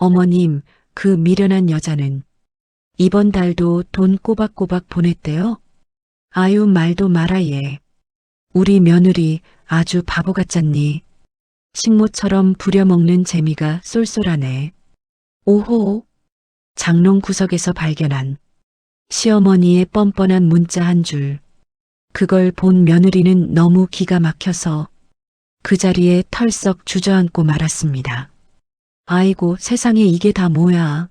어머님, 그 미련한 여자는 이번 달도 돈 꼬박꼬박 보냈대요? 아유, 말도 마라 얘. 우리 며느리 아주 바보 같잖니. 식모처럼 부려먹는 재미가 쏠쏠하네. 오호. 장롱 구석에서 발견한 시어머니의 뻔뻔한 문자 한 줄. 그걸 본 며느리는 너무 기가 막혀서 그 자리에 털썩 주저앉고 말았습니다. 아이고, 세상에 이게 다 뭐야.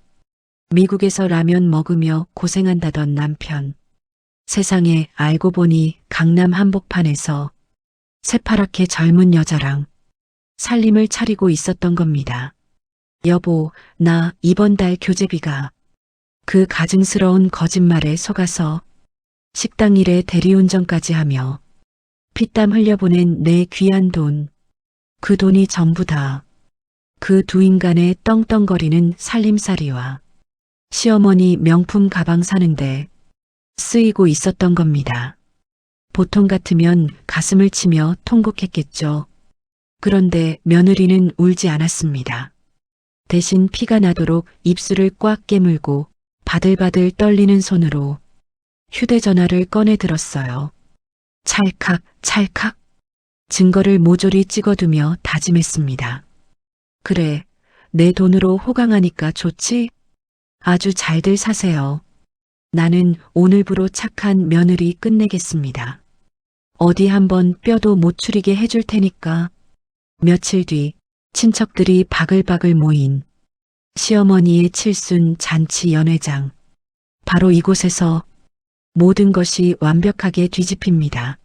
미국에서 라면 먹으며 고생한다던 남편. 세상에 알고 보니 강남 한복판에서 새파랗게 젊은 여자랑 살림을 차리고 있었던 겁니다. 여보, 나 이번 달 교재비가. 그 가증스러운 거짓말에 속아서 식당 일에 대리운전까지 하며 피땀 흘려보낸 내 귀한 돈. 그 돈이 전부 다 그 두 인간의 떵떵거리는 살림살이와 시어머니 명품 가방 사는데 쓰이고 있었던 겁니다. 보통 같으면 가슴을 치며 통곡했겠죠. 그런데 며느리는 울지 않았습니다. 대신 피가 나도록 입술을 꽉 깨물고 바들바들 떨리는 손으로 휴대전화를 꺼내 들었어요. 찰칵, 찰칵. 증거를 모조리 찍어두며 다짐했습니다. 그래, 내 돈으로 호강하니까 좋지? 아주 잘들 사세요. 나는 오늘부로 착한 며느리 끝내겠습니다. 어디 한번 뼈도 못 추리게 해줄 테니까. 며칠 뒤 친척들이 바글바글 모인 시어머니의 칠순 잔치 연회장. 바로 이곳에서 모든 것이 완벽하게 뒤집힙니다.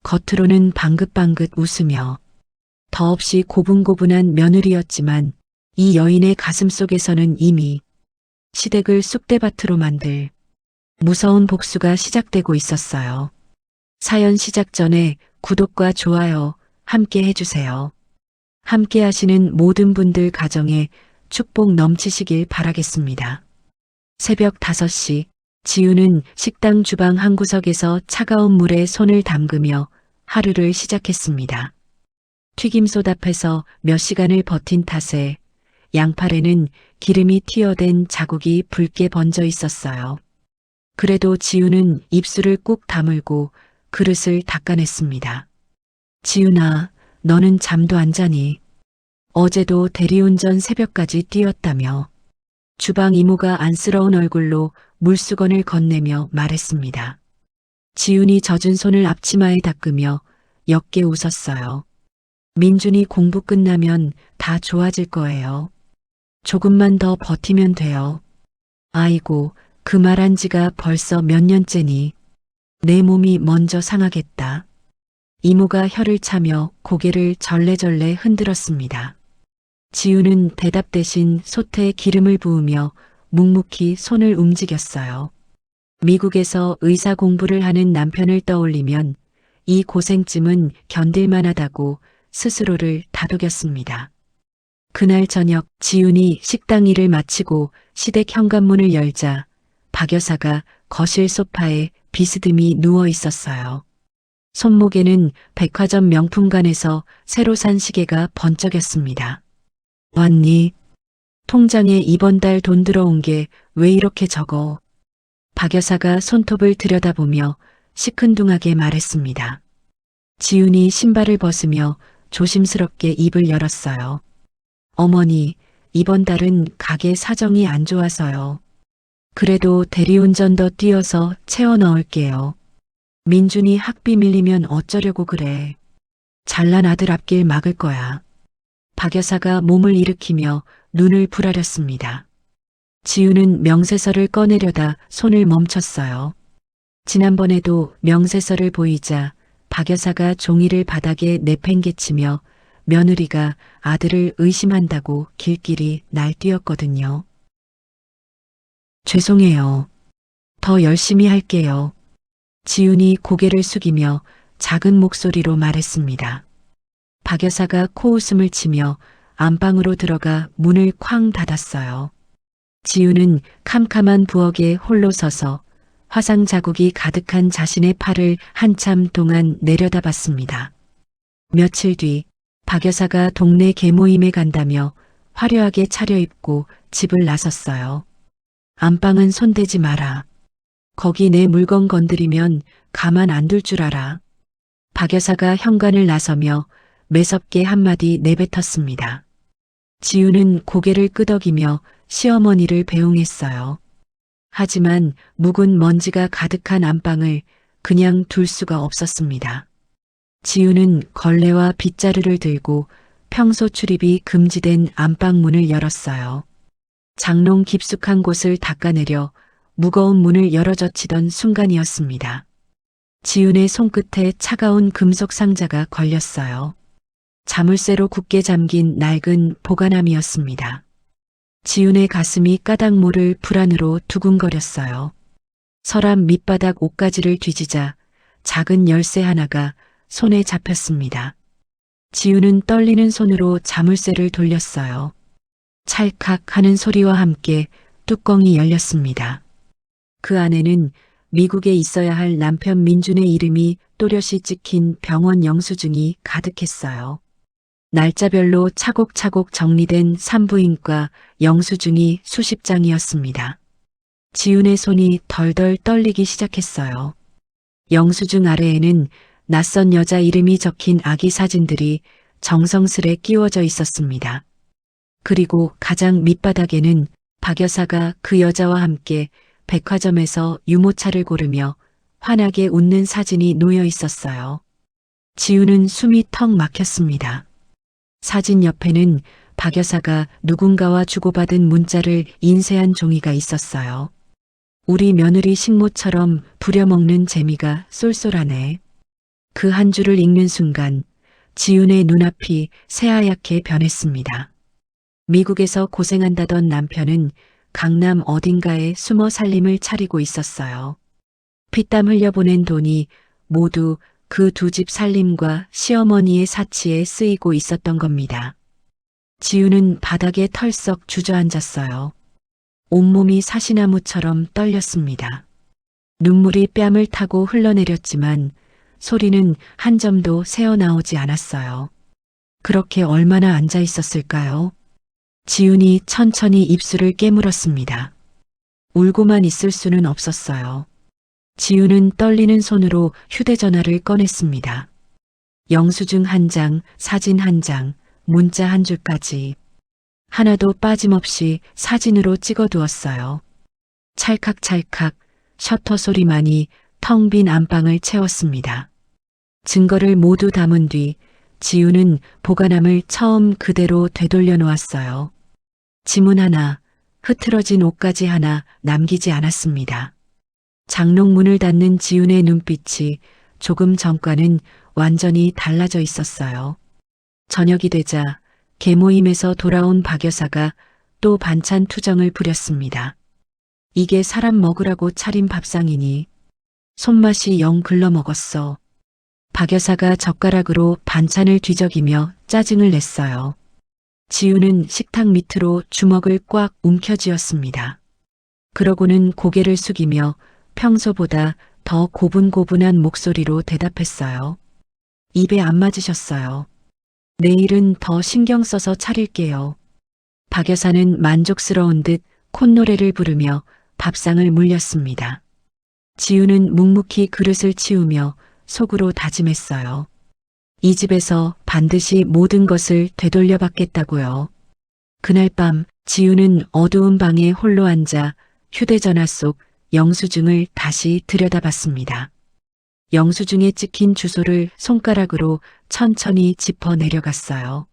겉으로는 방긋방긋 웃으며 더없이 고분고분한 며느리였지만 이 여인의 가슴 속에서는 이미 시댁을 쑥대밭으로 만들 무서운 복수가 시작되고 있었어요. 사연 시작 전에 구독과 좋아요 함께 해주세요. 함께 하시는 모든 분들 가정에 축복 넘치시길 바라겠습니다. 새벽 5시 지우는 식당 주방 한 구석에서 차가운 물에 손을 담그며 하루를 시작했습니다. 튀김솥 앞에서 몇 시간을 버틴 탓에 양팔에는 기름이 튀어댄 자국이 붉게 번져 있었어요. 그래도 지우는 입술을 꾹 다물고 그릇을 닦아냈습니다. 지우나, 너는 잠도 안 자니? 어제도 대리운전 새벽까지 뛰었다며 주방 이모가 안쓰러운 얼굴로 물수건을 건네며 말했습니다. 지훈이 젖은 손을 앞치마에 닦으며 옅게 웃었어요. 민준이 공부 끝나면 다 좋아질 거예요. 조금만 더 버티면 돼요. 아이고, 그 말한 지가 벌써 몇 년째니. 내 몸이 먼저 상하겠다. 이모가 혀를 차며 고개를 절레절레 흔들었습니다. 지우는 대답 대신 솥에 기름을 부으며 묵묵히 손을 움직였어요. 미국에서 의사 공부를 하는 남편을 떠올리면 이 고생쯤은 견딜만하다고 스스로를 다독였습니다. 그날 저녁 지훈이 식당 일을 마치고 시댁 현관문을 열자 박 여사가 거실 소파에 비스듬히 누워 있었어요. 손목에는 백화점 명품관에서 새로 산 시계가 번쩍였습니다. 왔니? 통장에 이번 달 돈 들어온 게 왜 이렇게 적어? 박 여사가 손톱을 들여다보며 시큰둥하게 말했습니다. 지훈이 신발을 벗으며 조심스럽게 입을 열었어요. 어머니, 이번 달은 가게 사정이 안 좋아서요. 그래도 대리운전 더 뛰어서 채워 넣을게요. 민준이 학비 밀리면 어쩌려고 그래. 잘난 아들 앞길 막을 거야. 박 여사가 몸을 일으키며 눈을 부라렸습니다. 지우는 명세서를 꺼내려다 손을 멈췄어요. 지난번에도 명세서를 보이자 박 여사가 종이를 바닥에 내팽개치며 며느리가 아들을 의심한다고 길길이 날뛰었거든요. 죄송해요. 더 열심히 할게요. 지훈이 고개를 숙이며 작은 목소리로 말했습니다. 박 여사가 코웃음을 치며 안방으로 들어가 문을 쾅 닫았어요. 지훈은 캄캄한 부엌에 홀로 서서 화상 자국이 가득한 자신의 팔을 한참 동안 내려다봤습니다. 며칠 뒤 박 여사가 동네 개모임에 간다며 화려하게 차려입고 집을 나섰어요. 안방은 손대지 마라. 거기 내 물건 건드리면 가만 안 둘 줄 알아. 박 여사가 현관을 나서며 매섭게 한마디 내뱉었습니다. 지우는 고개를 끄덕이며 시어머니를 배웅했어요. 하지만 묵은 먼지가 가득한 안방을 그냥 둘 수가 없었습니다. 지우는 걸레와 빗자루를 들고 평소 출입이 금지된 안방 문을 열었어요. 장롱 깊숙한 곳을 닦아내려 무거운 문을 열어젖히던 순간이었습니다. 지훈의 손끝에 차가운 금속 상자가 걸렸어요. 자물쇠로 굳게 잠긴 낡은 보관함이었습니다. 지훈의 가슴이 까닭 모를 불안으로 두근거렸어요. 서랍 밑바닥 옷가지를 뒤지자 작은 열쇠 하나가 손에 잡혔습니다. 지훈은 떨리는 손으로 자물쇠를 돌렸어요. 찰칵 하는 소리와 함께 뚜껑이 열렸습니다. 그 안에는 미국에 있어야 할 남편 민준의 이름이 또렷이 찍힌 병원 영수증이 가득했어요. 날짜별로 차곡차곡 정리된 산부인과 영수증이 수십 장이었습니다. 지훈의 손이 덜덜 떨리기 시작했어요. 영수증 아래에는 낯선 여자 이름이 적힌 아기 사진들이 정성스레 끼워져 있었습니다. 그리고 가장 밑바닥에는 박 여사가 그 여자와 함께 백화점에서 유모차를 고르며 환하게 웃는 사진이 놓여 있었어요. 지우는 숨이 턱 막혔습니다. 사진 옆에는 박 여사가 누군가와 주고받은 문자를 인쇄한 종이가 있었어요. 우리 며느리 식모처럼 부려먹는 재미가 쏠쏠하네. 그 한 줄을 읽는 순간 지훈의 눈앞이 새하얗게 변했습니다. 미국에서 고생한다던 남편은 강남 어딘가에 숨어 살림을 차리고 있었어요. 피땀 흘려 보낸 돈이 모두 그 두 집 살림과 시어머니의 사치에 쓰이고 있었던 겁니다. 지우는 바닥에 털썩 주저앉았어요. 온몸이 사시나무처럼 떨렸습니다. 눈물이 뺨을 타고 흘러내렸지만 소리는 한 점도 새어나오지 않았어요. 그렇게 얼마나 앉아 있었을까요? 지훈이 천천히 입술을 깨물었습니다. 울고만 있을 수는 없었어요. 지훈은 떨리는 손으로 휴대전화를 꺼냈습니다. 영수증 한 장, 사진 한 장, 문자 한 줄까지 하나도 빠짐없이 사진으로 찍어두었어요. 찰칵찰칵 셔터 소리만이 텅 빈 안방을 채웠습니다. 증거를 모두 담은 뒤 지우는 보관함을 처음 그대로 되돌려 놓았어요. 지문 하나, 흐트러진 옷가지 하나 남기지 않았습니다. 장롱 문을 닫는 지훈의 눈빛이 조금 전과는 완전히 달라져 있었어요. 저녁이 되자 계모임에서 돌아온 박 여사가 또 반찬 투정을 부렸습니다. 이게 사람 먹으라고 차린 밥상이니 손맛이 영 글러먹었어. 박 여사가 젓가락으로 반찬을 뒤적이며 짜증을 냈어요. 지우는 식탁 밑으로 주먹을 꽉 움켜쥐었습니다. 그러고는 고개를 숙이며 평소보다 더 고분고분한 목소리로 대답했어요. 입에 안 맞으셨어요. 내일은 더 신경 써서 차릴게요. 박 여사는 만족스러운 듯 콧노래를 부르며 밥상을 물렸습니다. 지우는 묵묵히 그릇을 치우며 속으로 다짐했어요. 이 집에서 반드시 모든 것을 되돌려 받겠다고요. 그날 밤 지우는 어두운 방에 홀로 앉아 휴대전화 속 영수증을 다시 들여다봤습니다. 영수증에 찍힌 주소를 손가락으로 천천히 짚어 내려갔어요.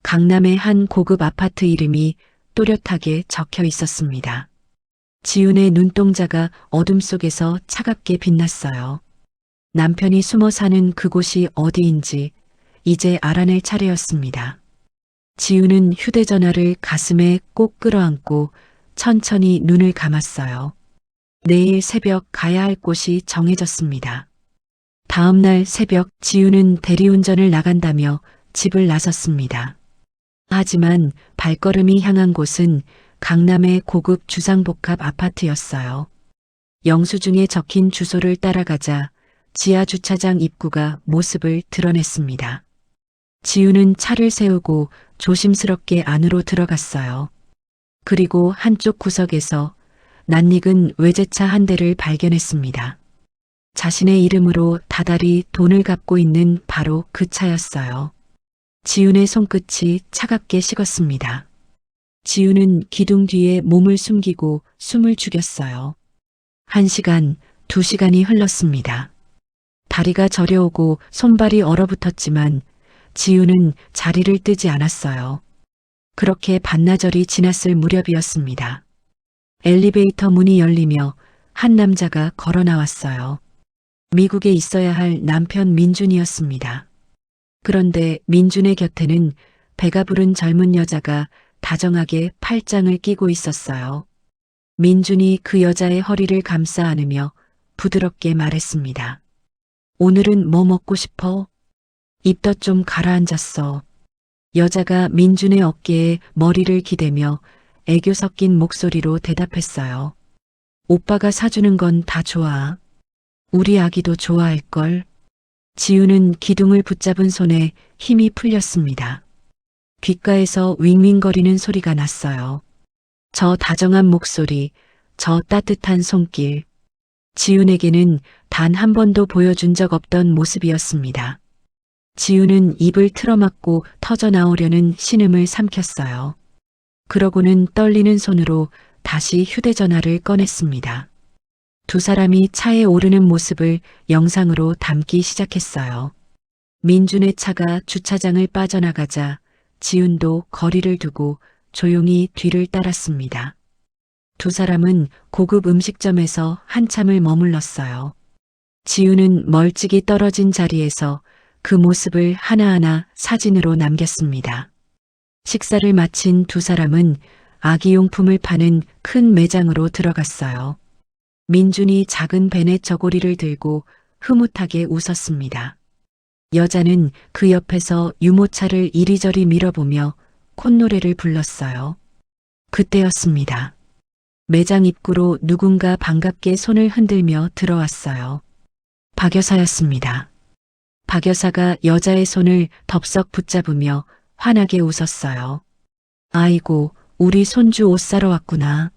강남의 한 고급 아파트 이름이 또렷하게 적혀 있었습니다. 지훈의 눈동자가 어둠 속에서 차갑게 빛났어요. 남편이 숨어 사는 그곳이 어디인지 이제 알아낼 차례였습니다. 지훈은 휴대전화를 가슴에 꼭 끌어안고 천천히 눈을 감았어요. 내일 새벽 가야 할 곳이 정해졌습니다. 다음 날 새벽 지훈은 대리운전을 나간다며 집을 나섰습니다. 하지만 발걸음이 향한 곳은 강남의 고급 주상복합 아파트였어요. 영수증에 적힌 주소를 따라가자 지하 주차장 입구가 모습을 드러냈습니다. 지우는 차를 세우고 조심스럽게 안으로 들어갔어요. 그리고 한쪽 구석에서 낯익은 외제차 한 대를 발견했습니다. 자신의 이름으로 다달이 돈을 갚고 있는 바로 그 차였어요. 지훈의 손끝이 차갑게 식었습니다. 지훈은 기둥 뒤에 몸을 숨기고 숨을 죽였어요. 1시간, 2시간이 흘렀습니다. 다리가 저려오고 손발이 얼어붙었지만 지훈은 자리를 뜨지 않았어요. 그렇게 반나절이 지났을 무렵이었습니다. 엘리베이터 문이 열리며 한 남자가 걸어 나왔어요. 미국에 있어야 할 남편 민준이었습니다. 그런데 민준의 곁에는 배가 부른 젊은 여자가 다정하게 팔짱을 끼고 있었어요. 민준이 그 여자의 허리를 감싸 안으며 부드럽게 말했습니다. 오늘은 뭐 먹고 싶어? 입덧 좀 가라앉았어. 여자가 민준의 어깨에 머리를 기대며 애교 섞인 목소리로 대답했어요. 오빠가 사주는 건 다 좋아. 우리 아기도 좋아할걸. 지우는 기둥을 붙잡은 손에 힘이 풀렸습니다. 귓가에서 윙윙거리는 소리가 났어요. 저 다정한 목소리, 저 따뜻한 손길. 지훈에게는 단 한 번도 보여준 적 없던 모습이었습니다. 지훈은 입을 틀어막고 터져나오려는 신음을 삼켰어요. 그러고는 떨리는 손으로 다시 휴대전화를 꺼냈습니다. 두 사람이 차에 오르는 모습을 영상으로 담기 시작했어요. 민준의 차가 주차장을 빠져나가자 지훈도 거리를 두고 조용히 뒤를 따랐습니다. 두 사람은 고급 음식점에서 한참을 머물렀어요. 지훈은 멀찍이 떨어진 자리에서 그 모습을 하나하나 사진으로 남겼습니다. 식사를 마친 두 사람은 아기용품을 파는 큰 매장으로 들어갔어요. 민준이 작은 베넷 저고리를 들고 흐뭇하게 웃었습니다. 여자는 그 옆에서 유모차를 이리저리 밀어보며 콧노래를 불렀어요. 그때였습니다. 매장 입구로 누군가 반갑게 손을 흔들며 들어왔어요. 박 여사였습니다. 박 여사가 여자의 손을 덥석 붙잡으며 환하게 웃었어요. 아이고, 우리 손주 옷 사러 왔구나.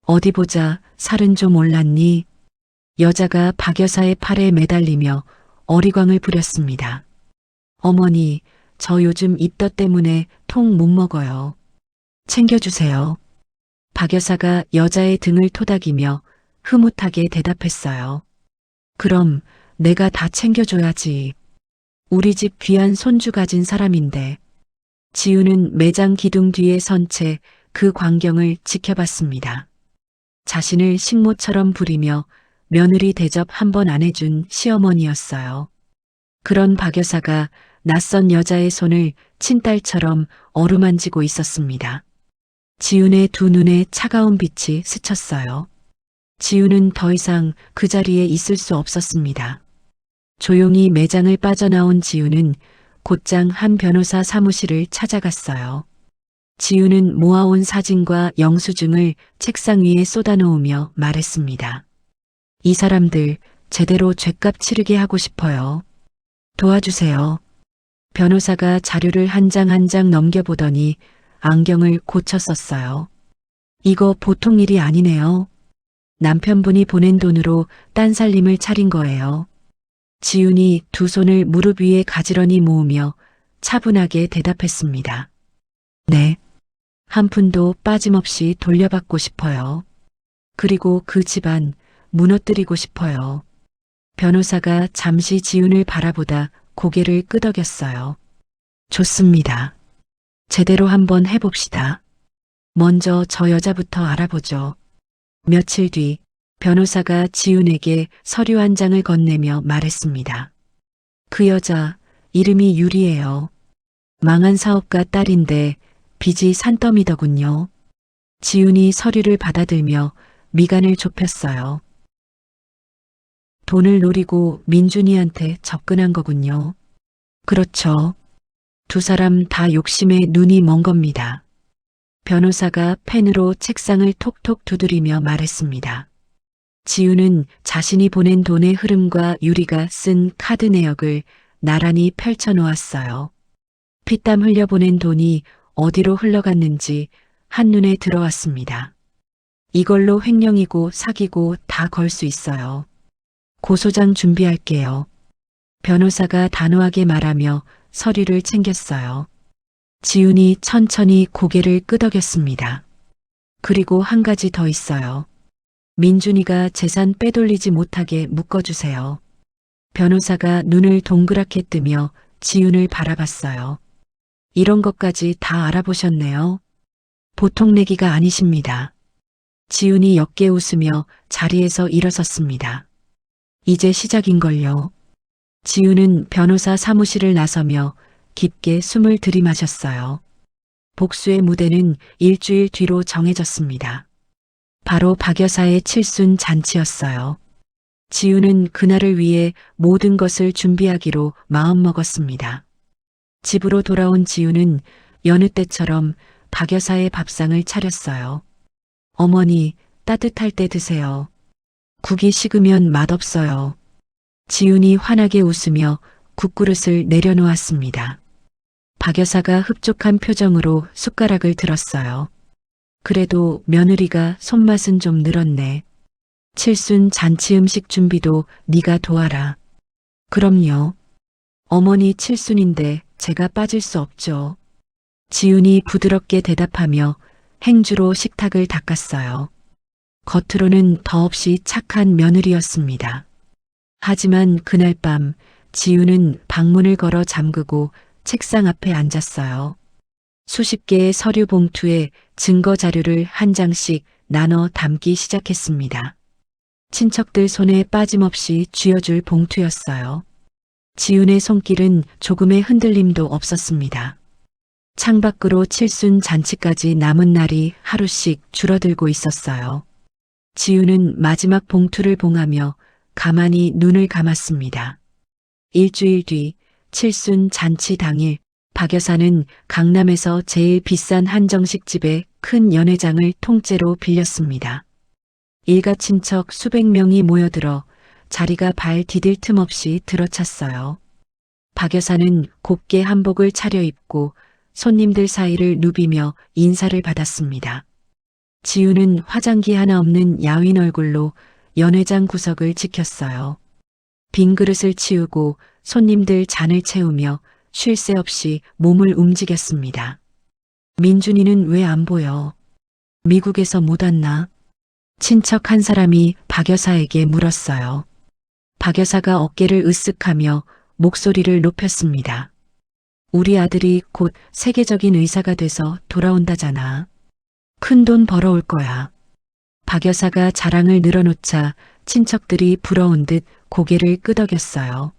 어디 보자, 살은 좀 올랐니? 여자가 박 여사의 팔에 매달리며 어리광을 부렸습니다. 어머니, 저 요즘 입덧 때문에 통 못 먹어요. 챙겨주세요. 박 여사가 여자의 등을 토닥이며 흐뭇하게 대답했어요. 그럼 내가 다 챙겨줘야지. 우리 집 귀한 손주 가진 사람인데. 지우는 매장 기둥 뒤에 선 채 그 광경을 지켜봤습니다. 자신을 식모처럼 부리며 며느리 대접 한 번 안 해준 시어머니였어요. 그런 박 여사가 낯선 여자의 손을 친딸처럼 어루만지고 있었습니다. 지훈의 두 눈에 차가운 빛이 스쳤어요. 지훈은 더 이상 그 자리에 있을 수 없었습니다. 조용히 매장을 빠져나온 지훈은 곧장 한 변호사 사무실을 찾아갔어요. 지훈은 모아온 사진과 영수증을 책상 위에 쏟아놓으며 말했습니다. 이 사람들 제대로 죗값 치르게 하고 싶어요. 도와주세요. 변호사가 자료를 한 장 한 장 넘겨보더니 안경을 고쳐 썼어요. 이거 보통 일이 아니네요. 남편분이 보낸 돈으로 딴살림을 차린 거예요. 지훈이 두 손을 무릎 위에 가지런히 모으며 차분하게 대답했습니다. 네. 한 푼도 빠짐없이 돌려받고 싶어요. 그리고 그 집안 무너뜨리고 싶어요. 변호사가 잠시 지훈을 바라보다 고개를 끄덕였어요. 좋습니다. 제대로 한번 해봅시다. 먼저 저 여자부터 알아보죠. 며칠 뒤 변호사가 지훈에게 서류 한 장을 건네며 말했습니다. 그 여자 이름이 유리예요. 망한 사업가 딸인데 빚이 산더미더군요. 지훈이 서류를 받아들며 미간을 좁혔어요. 돈을 노리고 민준이한테 접근한 거군요. 그렇죠. 두 사람 다 욕심에 눈이 먼 겁니다. 변호사가 펜으로 책상을 톡톡 두드리며 말했습니다. 지훈은 자신이 보낸 돈의 흐름과 유리가 쓴 카드 내역을 나란히 펼쳐 놓았어요. 피땀 흘려 보낸 돈이 어디로 흘러갔는지 한눈에 들어왔습니다. 이걸로 횡령이고 사기고 다 걸 수 있어요. 고소장 준비할게요. 변호사가 단호하게 말하며 서류를 챙겼어요. 지훈이 천천히 고개를 끄덕였습니다. 그리고 한 가지 더 있어요. 민준이가 재산 빼돌리지 못하게 묶어주세요. 변호사가 눈을 동그랗게 뜨며 지훈을 바라봤어요. 이런 것까지 다 알아보셨네요. 보통 내기가 아니십니다. 지훈이 옅게 웃으며 자리에서 일어섰습니다. 이제 시작인걸요. 지훈은 변호사 사무실을 나서며 깊게 숨을 들이마셨어요. 복수의 무대는 일주일 뒤로 정해졌습니다. 바로 박 여사의 칠순 잔치였어요. 지훈은 그날을 위해 모든 것을 준비하기로 마음먹었습니다. 집으로 돌아온 지훈은 여느 때처럼 박 여사의 밥상을 차렸어요. 어머니, 따뜻할 때 드세요. 국이 식으면 맛없어요. 지훈이 환하게 웃으며 국그릇을 내려놓았습니다. 박 여사가 흡족한 표정으로 숟가락을 들었어요. 그래도 며느리가 손맛은 좀 늘었네. 칠순 잔치 음식 준비도 네가 도와라. 그럼요. 어머니 칠순인데 제가 빠질 수 없죠. 지훈이 부드럽게 대답하며 행주로 식탁을 닦았어요. 겉으로는 더없이 착한 며느리였습니다. 하지만 그날 밤 지훈은 방문을 걸어 잠그고 책상 앞에 앉았어요. 수십 개의 서류 봉투에 증거 자료를 한 장씩 나눠 담기 시작했습니다. 친척들 손에 빠짐없이 쥐어줄 봉투였어요. 지훈의 손길은 조금의 흔들림도 없었습니다. 창밖으로 칠순 잔치까지 남은 날이 하루씩 줄어들고 있었어요. 지훈은 마지막 봉투를 봉하며 가만히 눈을 감았습니다. 일주일 뒤 칠순 잔치 당일 박 여사는 강남에서 제일 비싼 한정식집에 큰 연회장을 통째로 빌렸습니다. 일가 친척 수백 명이 모여들어 자리가 발 디딜 틈 없이 들어찼어요. 박 여사는 곱게 한복을 차려입고 손님들 사이를 누비며 인사를 받았습니다. 지훈은 화장기 하나 없는 야윈 얼굴로 연회장 구석을 지켰어요. 빈 그릇을 치우고 손님들 잔을 채우며 쉴 새 없이 몸을 움직였습니다. 민준이는 왜 안 보여? 미국에서 못 왔나? 친척 한 사람이 박 여사에게 물었어요. 박 여사가 어깨를 으쓱하며 목소리를 높였습니다. 우리 아들이 곧 세계적인 의사가 돼서 돌아온다잖아. 큰 돈 벌어올 거야. 박 여사가 자랑을 늘어놓자 친척들이 부러운 듯 고개를 끄덕였어요.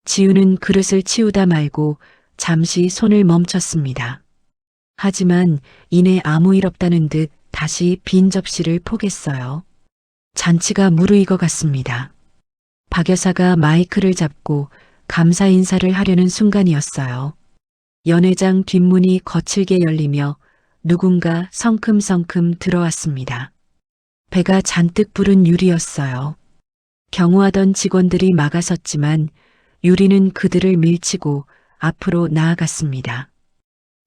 지훈은 그릇을 치우다 말고 잠시 손을 멈췄습니다. 하지만 이내 아무 일 없다는 듯 다시 빈 접시를 포겠어요. 잔치가 무르익어 갔습니다. 박 여사가 마이크를 잡고 감사 인사를 하려는 순간이었어요. 연회장 뒷문이 거칠게 열리며 누군가 성큼성큼 들어왔습니다. 배가 잔뜩 부른 유리였어요. 경호하던 직원들이 막아섰지만 유리는 그들을 밀치고 앞으로 나아갔습니다.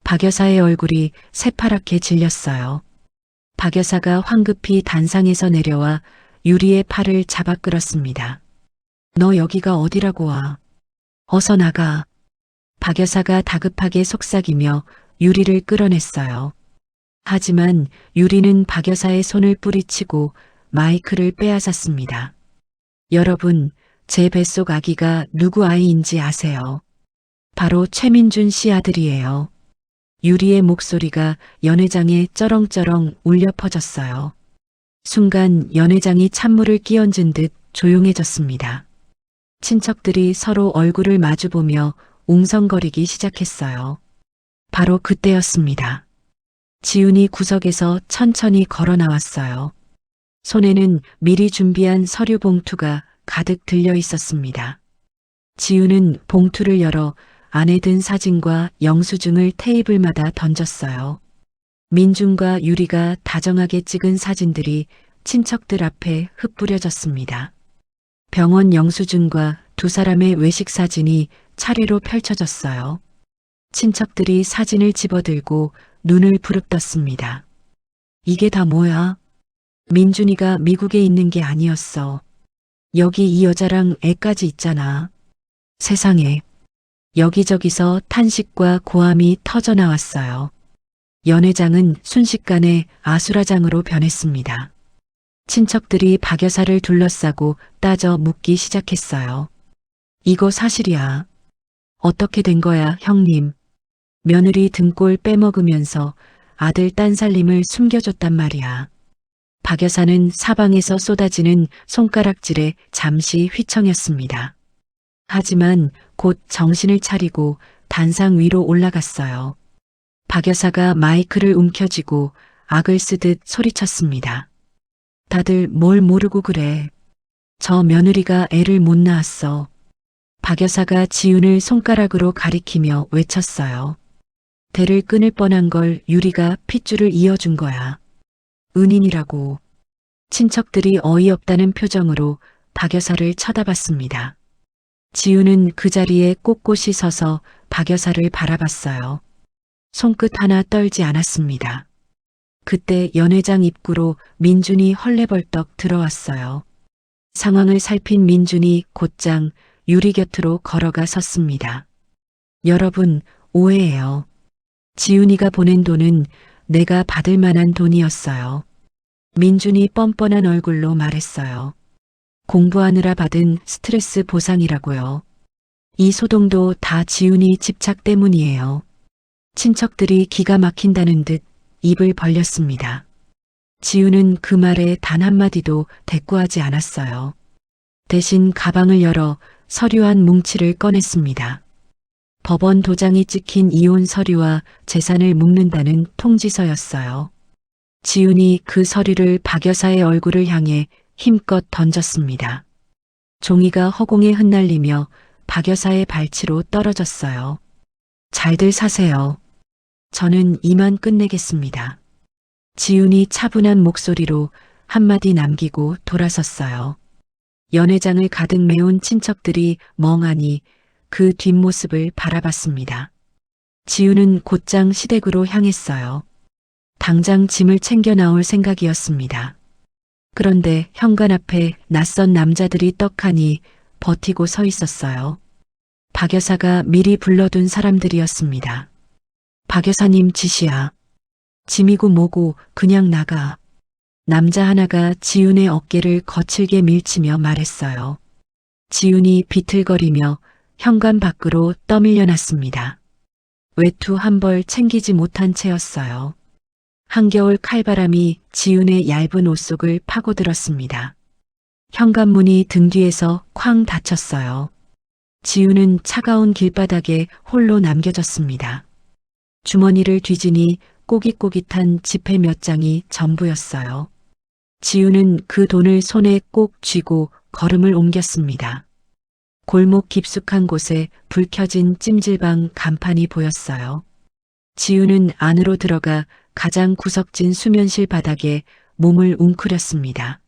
박 여사의 얼굴이 새파랗게 질렸어요. 박 여사가 황급히 단상에서 내려와 유리의 팔을 잡아 끌었습니다. 너 여기가 어디라고 와. 어서 나가. 박 여사가 다급하게 속삭이며 유리를 끌어냈어요. 하지만 유리는 박 여사의 손을 뿌리치고 마이크를 빼앗았습니다. 여러분, 제 뱃속 아기가 누구 아이인지 아세요? 바로 최민준 씨 아들이에요. 유리의 목소리가 연회장에 쩌렁쩌렁 울려 퍼졌어요. 순간 연회장이 찬물을 끼얹은 듯 조용해졌습니다. 친척들이 서로 얼굴을 마주보며 웅성거리기 시작했어요. 바로 그때였습니다. 지훈이 구석에서 천천히 걸어 나왔어요. 손에는 미리 준비한 서류 봉투가 가득 들려 있었습니다. 지훈은 봉투를 열어 안에 든 사진과 영수증을 테이블마다 던졌어요. 민준과 유리가 다정하게 찍은 사진들이 친척들 앞에 흩뿌려졌습니다. 병원 영수증과 두 사람의 외식 사진이 차례로 펼쳐졌어요. 친척들이 사진을 집어들고 눈을 부릅떴습니다. 이게 다 뭐야? 민준이가 미국에 있는 게 아니었어. 여기 이 여자랑 애까지 있잖아. 세상에. 여기저기서 탄식과 고함이 터져 나왔어요. 연회장은 순식간에 아수라장으로 변했습니다. 친척들이 박 여사를 둘러싸고 따져 묻기 시작했어요. 이거 사실이야. 어떻게 된 거야, 형님? 며느리 등골 빼먹으면서 아들 딴살림을 숨겨줬단 말이야. 박 여사는 사방에서 쏟아지는 손가락질에 잠시 휘청였습니다. 하지만 곧 정신을 차리고 단상 위로 올라갔어요. 박 여사가 마이크를 움켜쥐고 악을 쓰듯 소리쳤습니다. 다들 뭘 모르고 그래. 저 며느리가 애를 못 낳았어. 박 여사가 지훈을 손가락으로 가리키며 외쳤어요. 대를 끊을 뻔한 걸 유리가 핏줄을 이어준 거야. 은인이라고. 친척들이 어이없다는 표정으로 박 여사를 쳐다봤습니다. 지훈은 그 자리에 꼿꼿이 서서 박 여사를 바라봤어요. 손끝 하나 떨지 않았습니다. 그때 연회장 입구로 민준이 헐레벌떡 들어왔어요. 상황을 살핀 민준이 곧장 유리 곁으로 걸어가 섰습니다. 여러분, 오해예요. 지훈이가 보낸 돈은 내가 받을 만한 돈이었어요. 민준이 뻔뻔한 얼굴로 말했어요. 공부하느라 받은 스트레스 보상이라고요. 이 소동도 다 지훈이 집착 때문이에요. 친척들이 기가 막힌다는 듯 입을 벌렸습니다. 지훈은 그 말에 단 한마디도 대꾸하지 않았어요. 대신 가방을 열어 서류 한 뭉치를 꺼냈습니다. 법원 도장이 찍힌 이혼 서류와 재산을 묶는다는 통지서였어요. 지훈이 그 서류를 박 여사의 얼굴을 향해 힘껏 던졌습니다. 종이가 허공에 흩날리며 박 여사의 발치로 떨어졌어요. 잘들 사세요. 저는 이만 끝내겠습니다. 지훈이 차분한 목소리로 한마디 남기고 돌아섰어요. 연회장을 가득 메운 친척들이 멍하니 그 뒷모습을 바라봤습니다. 지훈은 곧장 시댁으로 향했어요. 당장 짐을 챙겨 나올 생각이었습니다. 그런데 현관 앞에 낯선 남자들이 떡하니 버티고 서 있었어요. 박 여사가 미리 불러둔 사람들이었습니다. 박 여사님 지시야. 짐이고 뭐고 그냥 나가. 남자 하나가 지훈의 어깨를 거칠게 밀치며 말했어요. 지훈이 비틀거리며 현관 밖으로 떠밀려 났습니다. 외투 한 벌 챙기지 못한 채였어요. 한겨울 칼바람이 지훈의 얇은 옷 속을 파고들었습니다. 현관문이 등 뒤에서 쾅 닫혔어요. 지훈은 차가운 길바닥에 홀로 남겨졌습니다. 주머니를 뒤지니 꼬깃꼬깃한 지폐 몇 장이 전부였어요. 지훈은 그 돈을 손에 꼭 쥐고 걸음을 옮겼습니다. 골목 깊숙한 곳에 불 켜진 찜질방 간판이 보였어요. 지훈은 안으로 들어가 가장 구석진 수면실 바닥에 몸을 웅크렸습니다.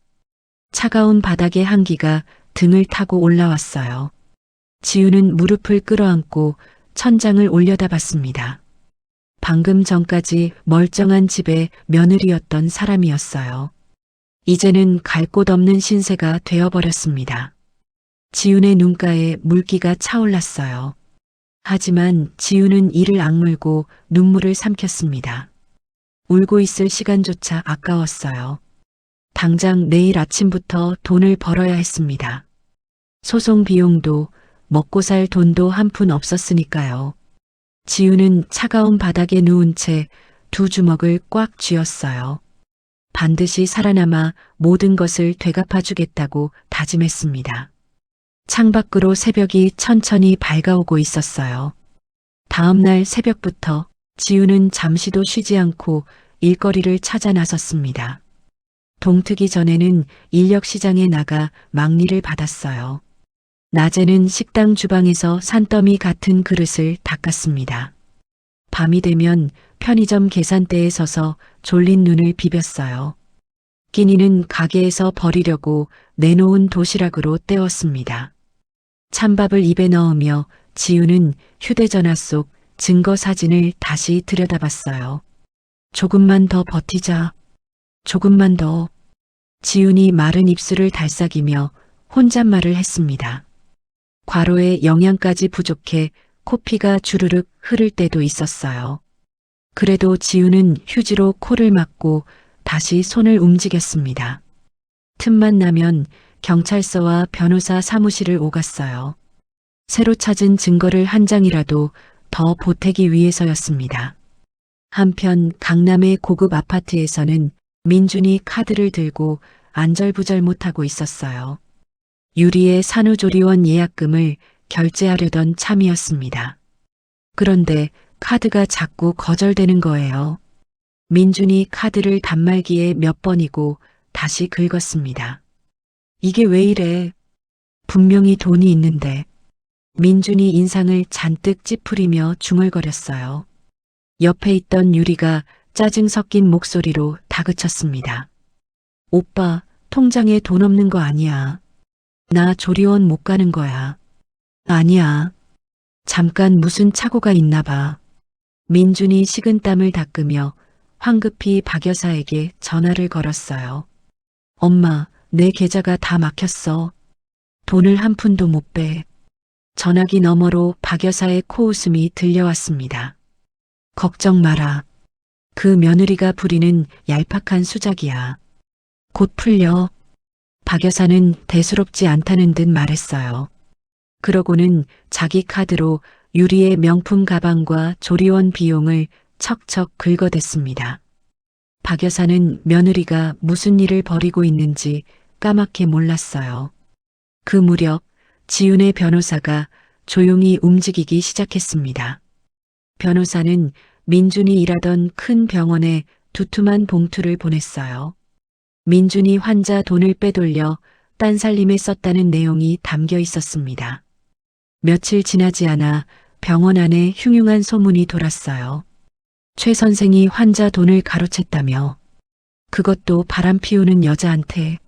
차가운 바닥의 한기가 등을 타고 올라왔어요. 지훈은 무릎을 끌어안고 천장을 올려다봤습니다. 방금 전까지 멀쩡한 집의 며느리였던 사람이었어요. 이제는 갈 곳 없는 신세가 되어버렸습니다. 지훈의 눈가에 물기가 차올랐어요. 하지만 지훈은 이를 악물고 눈물을 삼켰습니다. 울고 있을 시간조차 아까웠어요. 당장 내일 아침부터 돈을 벌어야 했습니다. 소송 비용도 먹고 살 돈도 한 푼 없었으니까요. 지훈은 차가운 바닥에 누운 채 두 주먹을 꽉 쥐었어요. 반드시 살아남아 모든 것을 되갚아주겠다고 다짐했습니다. 창밖으로 새벽이 천천히 밝아오고 있었어요. 다음 날 새벽부터 지훈은 잠시도 쉬지 않고 일거리를 찾아 나섰습니다. 동트기 전에는 인력시장에 나가 막리를 받았어요. 낮에는 식당 주방에서 산더미 같은 그릇을 닦았습니다. 밤이 되면 편의점 계산대에 서서 졸린 눈을 비볐어요. 끼니는 가게에서 버리려고 내놓은 도시락으로 때웠습니다. 찬밥을 입에 넣으며 지훈은 휴대전화 속 증거 사진을 다시 들여다봤어요. 조금만 더 버티자. 조금만 더. 지훈이 마른 입술을 달싹이며 혼잣말을 했습니다. 과로에 영양까지 부족해 코피가 주르륵 흐를 때도 있었어요. 그래도 지훈은 휴지로 코를 막고 다시 손을 움직였습니다. 틈만 나면 경찰서와 변호사 사무실을 오갔어요. 새로 찾은 증거를 한 장이라도 더 보태기 위해서였습니다. 한편 강남의 고급 아파트에서는 민준이 카드를 들고 안절부절 못하고 있었어요. 유리의 산후조리원 예약금을 결제하려던 참이었습니다. 그런데 카드가 자꾸 거절되는 거예요. 민준이 카드를 단말기에 몇 번이고 다시 긁었습니다. 이게 왜 이래? 분명히 돈이 있는데. 민준이 인상을 잔뜩 찌푸리며 중얼거렸어요. 옆에 있던 유리가 짜증 섞인 목소리로 다그쳤습니다. 오빠, 통장에 돈 없는 거 아니야. 나 조리원 못 가는 거야. 아니야. 잠깐 무슨 착오가 있나 봐. 민준이 식은땀을 닦으며 황급히 박 여사에게 전화를 걸었어요. 엄마, 내 계좌가 다 막혔어. 돈을 한 푼도 못 빼. 전화기 너머로 박 여사의 코웃음이 들려왔습니다. 걱정 마라. 그 며느리가 부리는 얄팍한 수작이야. 곧 풀려. 박 여사는 대수롭지 않다는 듯 말했어요. 그러고는 자기 카드로 유리의 명품 가방과 조리원 비용을 척척 긁어댔습니다. 박 여사는 며느리가 무슨 일을 벌이고 있는지 까맣게 몰랐어요. 그 무렵 지훈의 변호사가 조용히 움직이기 시작했습니다. 변호사는 민준이 일하던 큰 병원에 두툼한 봉투를 보냈어요. 민준이 환자 돈을 빼돌려 딴 살림에 썼다는 내용이 담겨 있었습니다. 며칠 지나지 않아 병원 안에 흉흉한 소문이 돌았어요. 최 선생이 환자 돈을 가로챘다며. 그것도 바람 피우는 여자한테.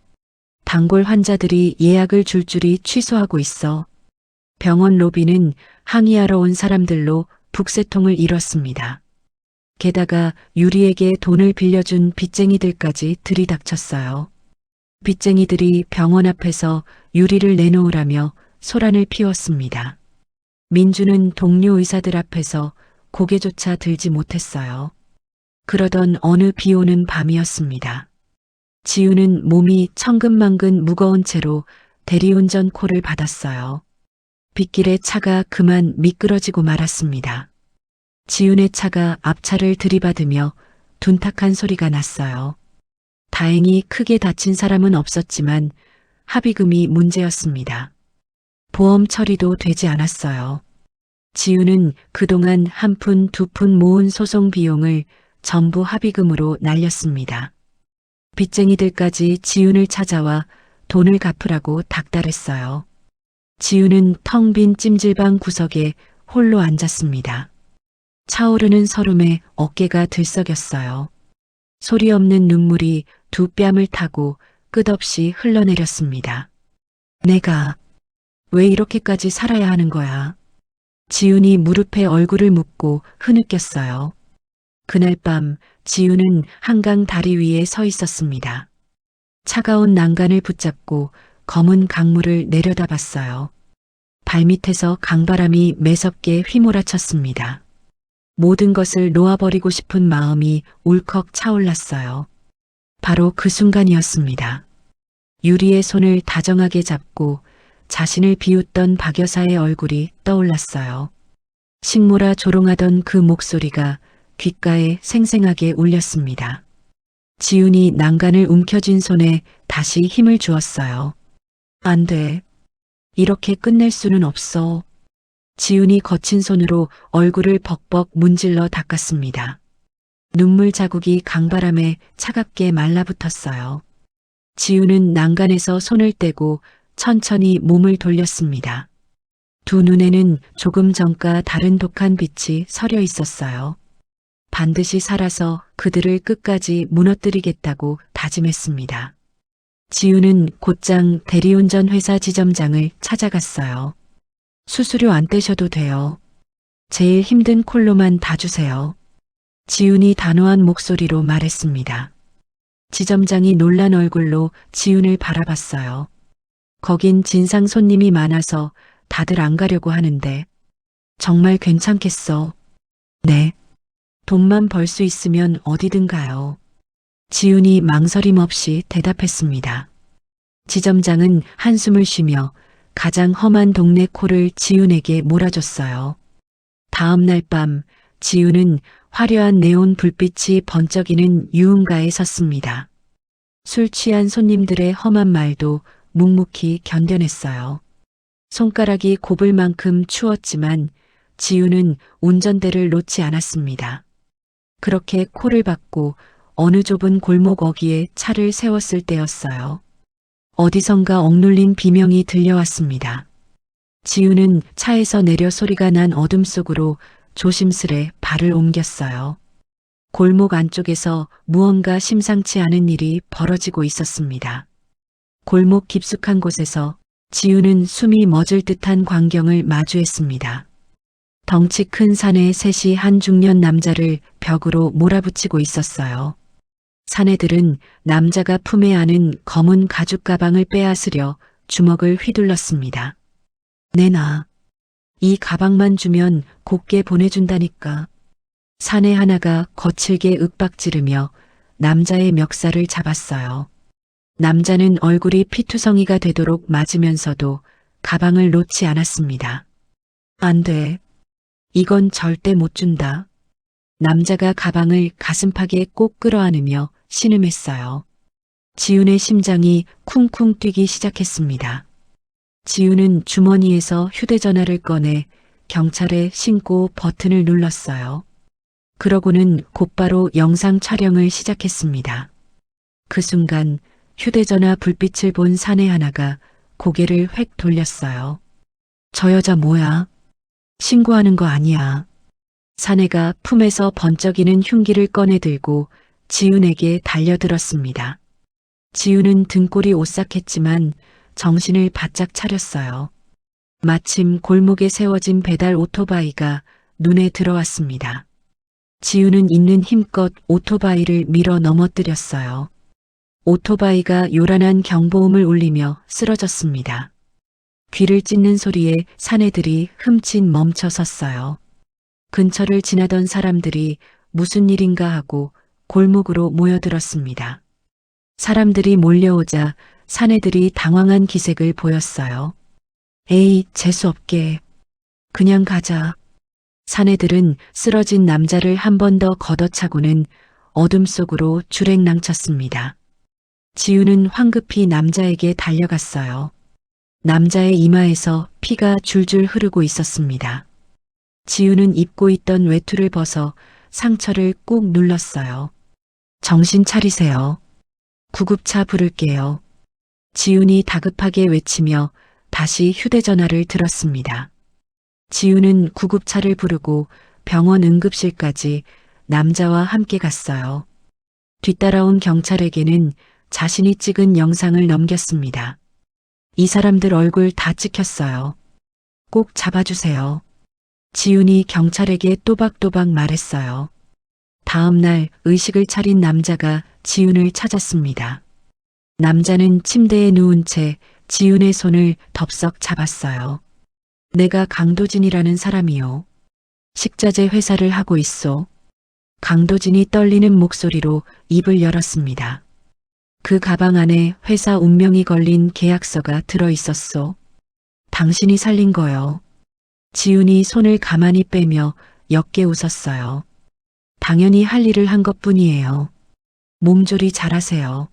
단골 환자들이 예약을 줄줄이 취소하고 있어. 병원 로비는 항의하러 온 사람들로 북새통을 이뤘습니다. 게다가 유리에게 돈을 빌려준 빚쟁이들까지 들이닥쳤어요. 빚쟁이들이 병원 앞에서 유리를 내놓으라며 소란을 피웠습니다. 민주는 동료 의사들 앞에서 고개조차 들지 못했어요. 그러던 어느 비 오는 밤이었습니다. 지우는 몸이 천근만근 무거운 채로 대리운전 콜을 받았어요. 빗길에 차가 그만 미끄러지고 말았습니다. 지훈의 차가 앞차를 들이받으며 둔탁한 소리가 났어요. 다행히 크게 다친 사람은 없었지만 합의금이 문제였습니다. 보험 처리도 되지 않았어요. 지훈은 그동안 한 푼, 두 푼 모은 소송 비용을 전부 합의금으로 날렸습니다. 빚쟁이들까지 지훈을 찾아와 돈을 갚으라고 닥달했어요. 지훈은 텅 빈 찜질방 구석에 홀로 앉았습니다. 차오르는 설움에 어깨가 들썩였어요. 소리 없는 눈물이 두 뺨을 타고 끝없이 흘러내렸습니다. 내가 왜 이렇게까지 살아야 하는 거야? 지훈이 무릎에 얼굴을 묻고 흐느꼈어요. 그날 밤 지훈은 한강 다리 위에 서 있었습니다. 차가운 난간을 붙잡고 검은 강물을 내려다봤어요. 발밑에서 강바람이 매섭게 휘몰아쳤습니다. 모든 것을 놓아버리고 싶은 마음이 울컥 차올랐어요. 바로 그 순간이었습니다. 유리의 손을 다정하게 잡고 자신을 비웃던 박 여사의 얼굴이 떠올랐어요. 식모라 조롱하던 그 목소리가 귓가에 생생하게 울렸습니다. 지훈이 난간을 움켜쥔 손에 다시 힘을 주었어요. 안 돼. 이렇게 끝낼 수는 없어. 지훈이 거친 손으로 얼굴을 벅벅 문질러 닦았습니다. 눈물 자국이 강바람에 차갑게 말라붙었어요. 지훈은 난간에서 손을 떼고 천천히 몸을 돌렸습니다. 두 눈에는 조금 전과 다른 독한 빛이 서려 있었어요. 반드시 살아서 그들을 끝까지 무너뜨리겠다고 다짐했습니다. 지훈은 곧장 대리운전 회사 지점장을 찾아갔어요. 수수료 안 떼셔도 돼요. 제일 힘든 콜로만 다 주세요. 지훈이 단호한 목소리로 말했습니다. 지점장이 놀란 얼굴로 지훈을 바라봤어요. 거긴 진상 손님이 많아서 다들 안 가려고 하는데 정말 괜찮겠어. 네. 돈만 벌 수 있으면 어디든 가요. 지훈이 망설임 없이 대답했습니다. 지점장은 한숨을 쉬며 가장 험한 동네 콜을 지훈에게 몰아줬어요. 다음 날 밤 지훈은 화려한 네온 불빛이 번쩍이는 유흥가에 섰습니다. 술 취한 손님들의 험한 말도 묵묵히 견뎌냈어요. 손가락이 곱을 만큼 추웠지만 지훈은 운전대를 놓지 않았습니다. 그렇게 콜을 받고 어느 좁은 골목 어귀에 차를 세웠을 때였어요. 어디선가 억눌린 비명이 들려왔습니다. 지훈은 차에서 내려 소리가 난 어둠 속으로 조심스레 발을 옮겼어요. 골목 안쪽에서 무언가 심상치 않은 일이 벌어지고 있었습니다. 골목 깊숙한 곳에서 지훈은 숨이 멎을 듯한 광경을 마주했습니다. 덩치 큰 사내 셋이 한 중년 남자를 벽으로 몰아붙이고 있었어요. 사내들은 남자가 품에 안은 검은 가죽 가방을 빼앗으려 주먹을 휘둘렀습니다. 내놔. 이 가방만 주면 곱게 보내준다니까. 사내 하나가 거칠게 윽박지르며 남자의 멱살을 잡았어요. 남자는 얼굴이 피투성이가 되도록 맞으면서도 가방을 놓지 않았습니다. 안 돼. 이건 절대 못 준다. 남자가 가방을 가슴팍에 꼭 끌어안으며 신음했어요. 지훈의 심장이 쿵쿵 뛰기 시작했습니다. 지훈은 주머니에서 휴대전화를 꺼내 경찰에 신고 버튼을 눌렀어요. 그러고는 곧바로 영상 촬영을 시작했습니다. 그 순간 휴대전화 불빛을 본 사내 하나가 고개를 획 돌렸어요. 저 여자 뭐야? 신고하는 거 아니야. 사내가 품에서 번쩍이는 흉기를 꺼내 들고 지훈에게 달려들었습니다. 지훈은 등골이 오싹했지만 정신을 바짝 차렸어요. 마침 골목에 세워진 배달 오토바이가 눈에 들어왔습니다. 지훈은 있는 힘껏 오토바이를 밀어 넘어뜨렸어요. 오토바이가 요란한 경보음을 울리며 쓰러졌습니다. 귀를 찢는 소리에 사내들이 흠칫 멈춰 섰어요. 근처를 지나던 사람들이 무슨 일인가 하고 골목으로 모여들었습니다. 사람들이 몰려오자 사내들이 당황한 기색을 보였어요. 에이, 재수없게. 그냥 가자. 사내들은 쓰러진 남자를 한 번 더 걷어차고는 어둠 속으로 주랭랑쳤습니다. 지훈은 황급히 남자에게 달려갔어요. 남자의 이마에서 피가 줄줄 흐르고 있었습니다. 지훈은 입고 있던 외투를 벗어 상처를 꾹 눌렀어요. 정신 차리세요. 구급차 부를게요. 지훈이 다급하게 외치며 다시 휴대전화를 들었습니다. 지훈은 구급차를 부르고 병원 응급실까지 남자와 함께 갔어요. 뒤따라온 경찰에게는 자신이 찍은 영상을 넘겼습니다. 이 사람들 얼굴 다 찍혔어요. 꼭 잡아주세요. 지훈이 경찰에게 또박또박 말했어요. 다음 날 의식을 차린 남자가 지훈을 찾았습니다. 남자는 침대에 누운 채 지훈의 손을 덥석 잡았어요. 내가 강도진이라는 사람이요. 식자재 회사를 하고 있어. 강도진이 떨리는 목소리로 입을 열었습니다. 그 가방 안에 회사 운명이 걸린 계약서가 들어 있었어. 당신이 살린 거요. 지훈이 손을 가만히 빼며 옅게 웃었어요. 당연히 할 일을 한 것뿐이에요. 몸조리 잘하세요.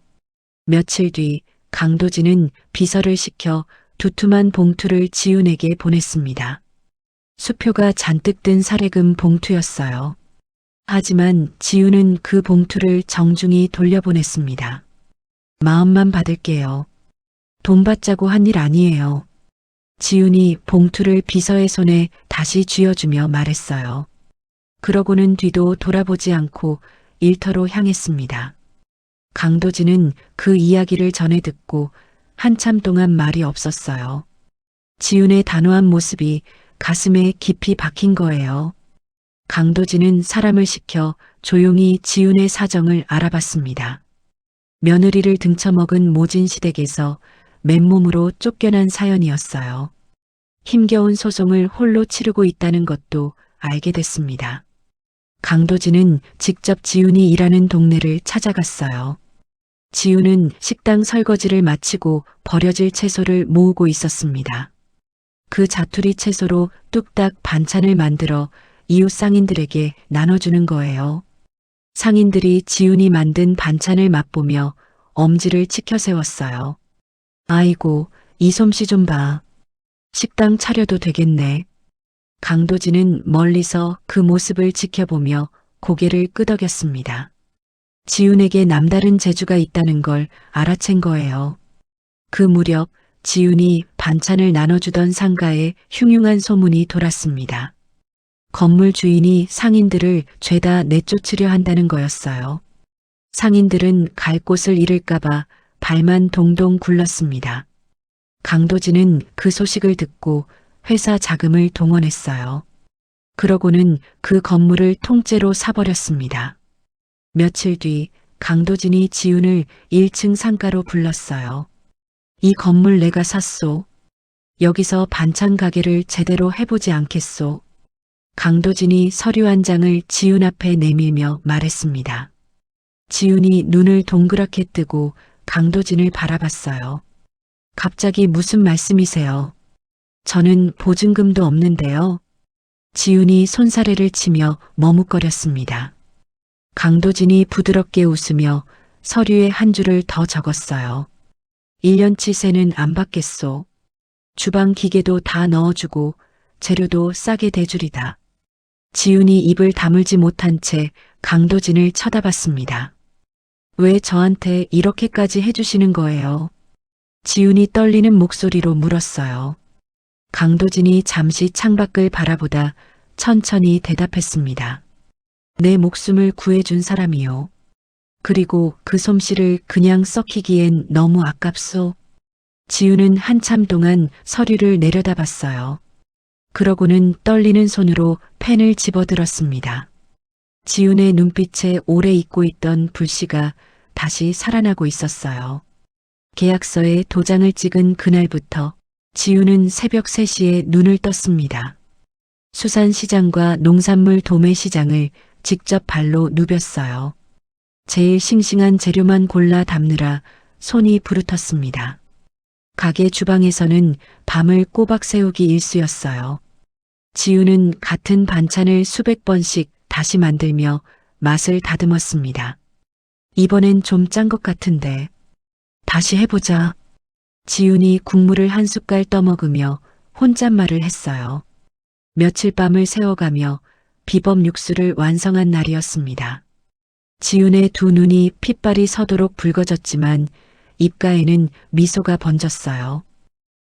며칠 뒤 강도진은 비서를 시켜 두툼한 봉투를 지훈에게 보냈습니다. 수표가 잔뜩 든 사례금 봉투였어요. 하지만 지훈은 그 봉투를 정중히 돌려보냈습니다. 마음만 받을게요. 돈 받자고 한 일 아니에요. 지훈이 봉투를 비서의 손에 다시 쥐어주며 말했어요. 그러고는 뒤도 돌아보지 않고 일터로 향했습니다. 강도진은 그 이야기를 전해 듣고 한참 동안 말이 없었어요. 지훈의 단호한 모습이 가슴에 깊이 박힌 거예요. 강도진은 사람을 시켜 조용히 지훈의 사정을 알아봤습니다. 며느리를 등쳐먹은 모진 시댁에서 맨몸으로 쫓겨난 사연이었어요. 힘겨운 소송을 홀로 치르고 있다는 것도 알게 됐습니다. 강도진은 직접 지훈이 일하는 동네를 찾아갔어요. 지훈은 식당 설거지를 마치고 버려질 채소를 모으고 있었습니다. 그 자투리 채소로 뚝딱 반찬을 만들어 이웃 상인들에게 나눠주는 거예요. 상인들이 지훈이 만든 반찬을 맛보며 엄지를 치켜 세웠어요. 아이고, 이 솜씨 좀 봐. 식당 차려도 되겠네. 강도진은 멀리서 그 모습을 지켜보며 고개를 끄덕였습니다. 지훈에게 남다른 재주가 있다는 걸 알아챈 거예요. 그 무렵 지훈이 반찬을 나눠주던 상가에 흉흉한 소문이 돌았습니다. 건물 주인이 상인들을 죄다 내쫓으려 한다는 거였어요. 상인들은 갈 곳을 잃을까봐 발만 동동 굴렀습니다. 강도진은 그 소식을 듣고 회사 자금을 동원했어요. 그러고는 그 건물을 통째로 사버렸습니다. 며칠 뒤 강도진이 지훈을 1층 상가로 불렀어요. 이 건물 내가 샀소. 여기서 반찬 가게를 제대로 해보지 않겠소. 강도진이 서류 한 장을 지훈 앞에 내밀며 말했습니다. 지훈이 눈을 동그랗게 뜨고 강도진을 바라봤어요. 갑자기 무슨 말씀이세요? 저는 보증금도 없는데요. 지훈이 손사래를 치며 머뭇거렸습니다. 강도진이 부드럽게 웃으며 서류에 한 줄을 더 적었어요. 1년치 세는 안 받겠소. 주방 기계도 다 넣어주고 재료도 싸게 대주리다. 지훈이 입을 다물지 못한 채 강도진을 쳐다봤습니다. 왜 저한테 이렇게까지 해주시는 거예요? 지훈이 떨리는 목소리로 물었어요. 강도진이 잠시 창밖을 바라보다 천천히 대답했습니다. 내 목숨을 구해준 사람이요. 그리고 그 솜씨를 그냥 썩히기엔 너무 아깝소. 지훈은 한참 동안 서류를 내려다봤어요. 그러고는 떨리는 손으로 펜을 집어들었습니다. 지훈의 눈빛에 오래 잊고 있던 불씨가 다시 살아나고 있었어요. 계약서에 도장을 찍은 그날부터 지훈은 새벽 3시에 눈을 떴습니다. 수산시장과 농산물 도매시장을 직접 발로 누볐어요. 제일 싱싱한 재료만 골라 담느라 손이 부르텄습니다. 가게 주방에서는 밤을 꼬박 세우기 일쑤였어요. 지훈은 같은 반찬을 수백 번씩 다시 만들며 맛을 다듬었습니다. 이번엔 좀 짠 것 같은데 다시 해보자. 지훈이 국물을 한 숟갈 떠먹으며 혼잣말을 했어요. 며칠 밤을 새워가며 비법 육수를 완성한 날이었습니다. 지훈의 두 눈이 핏발이 서도록 붉어졌지만 입가에는 미소가 번졌어요.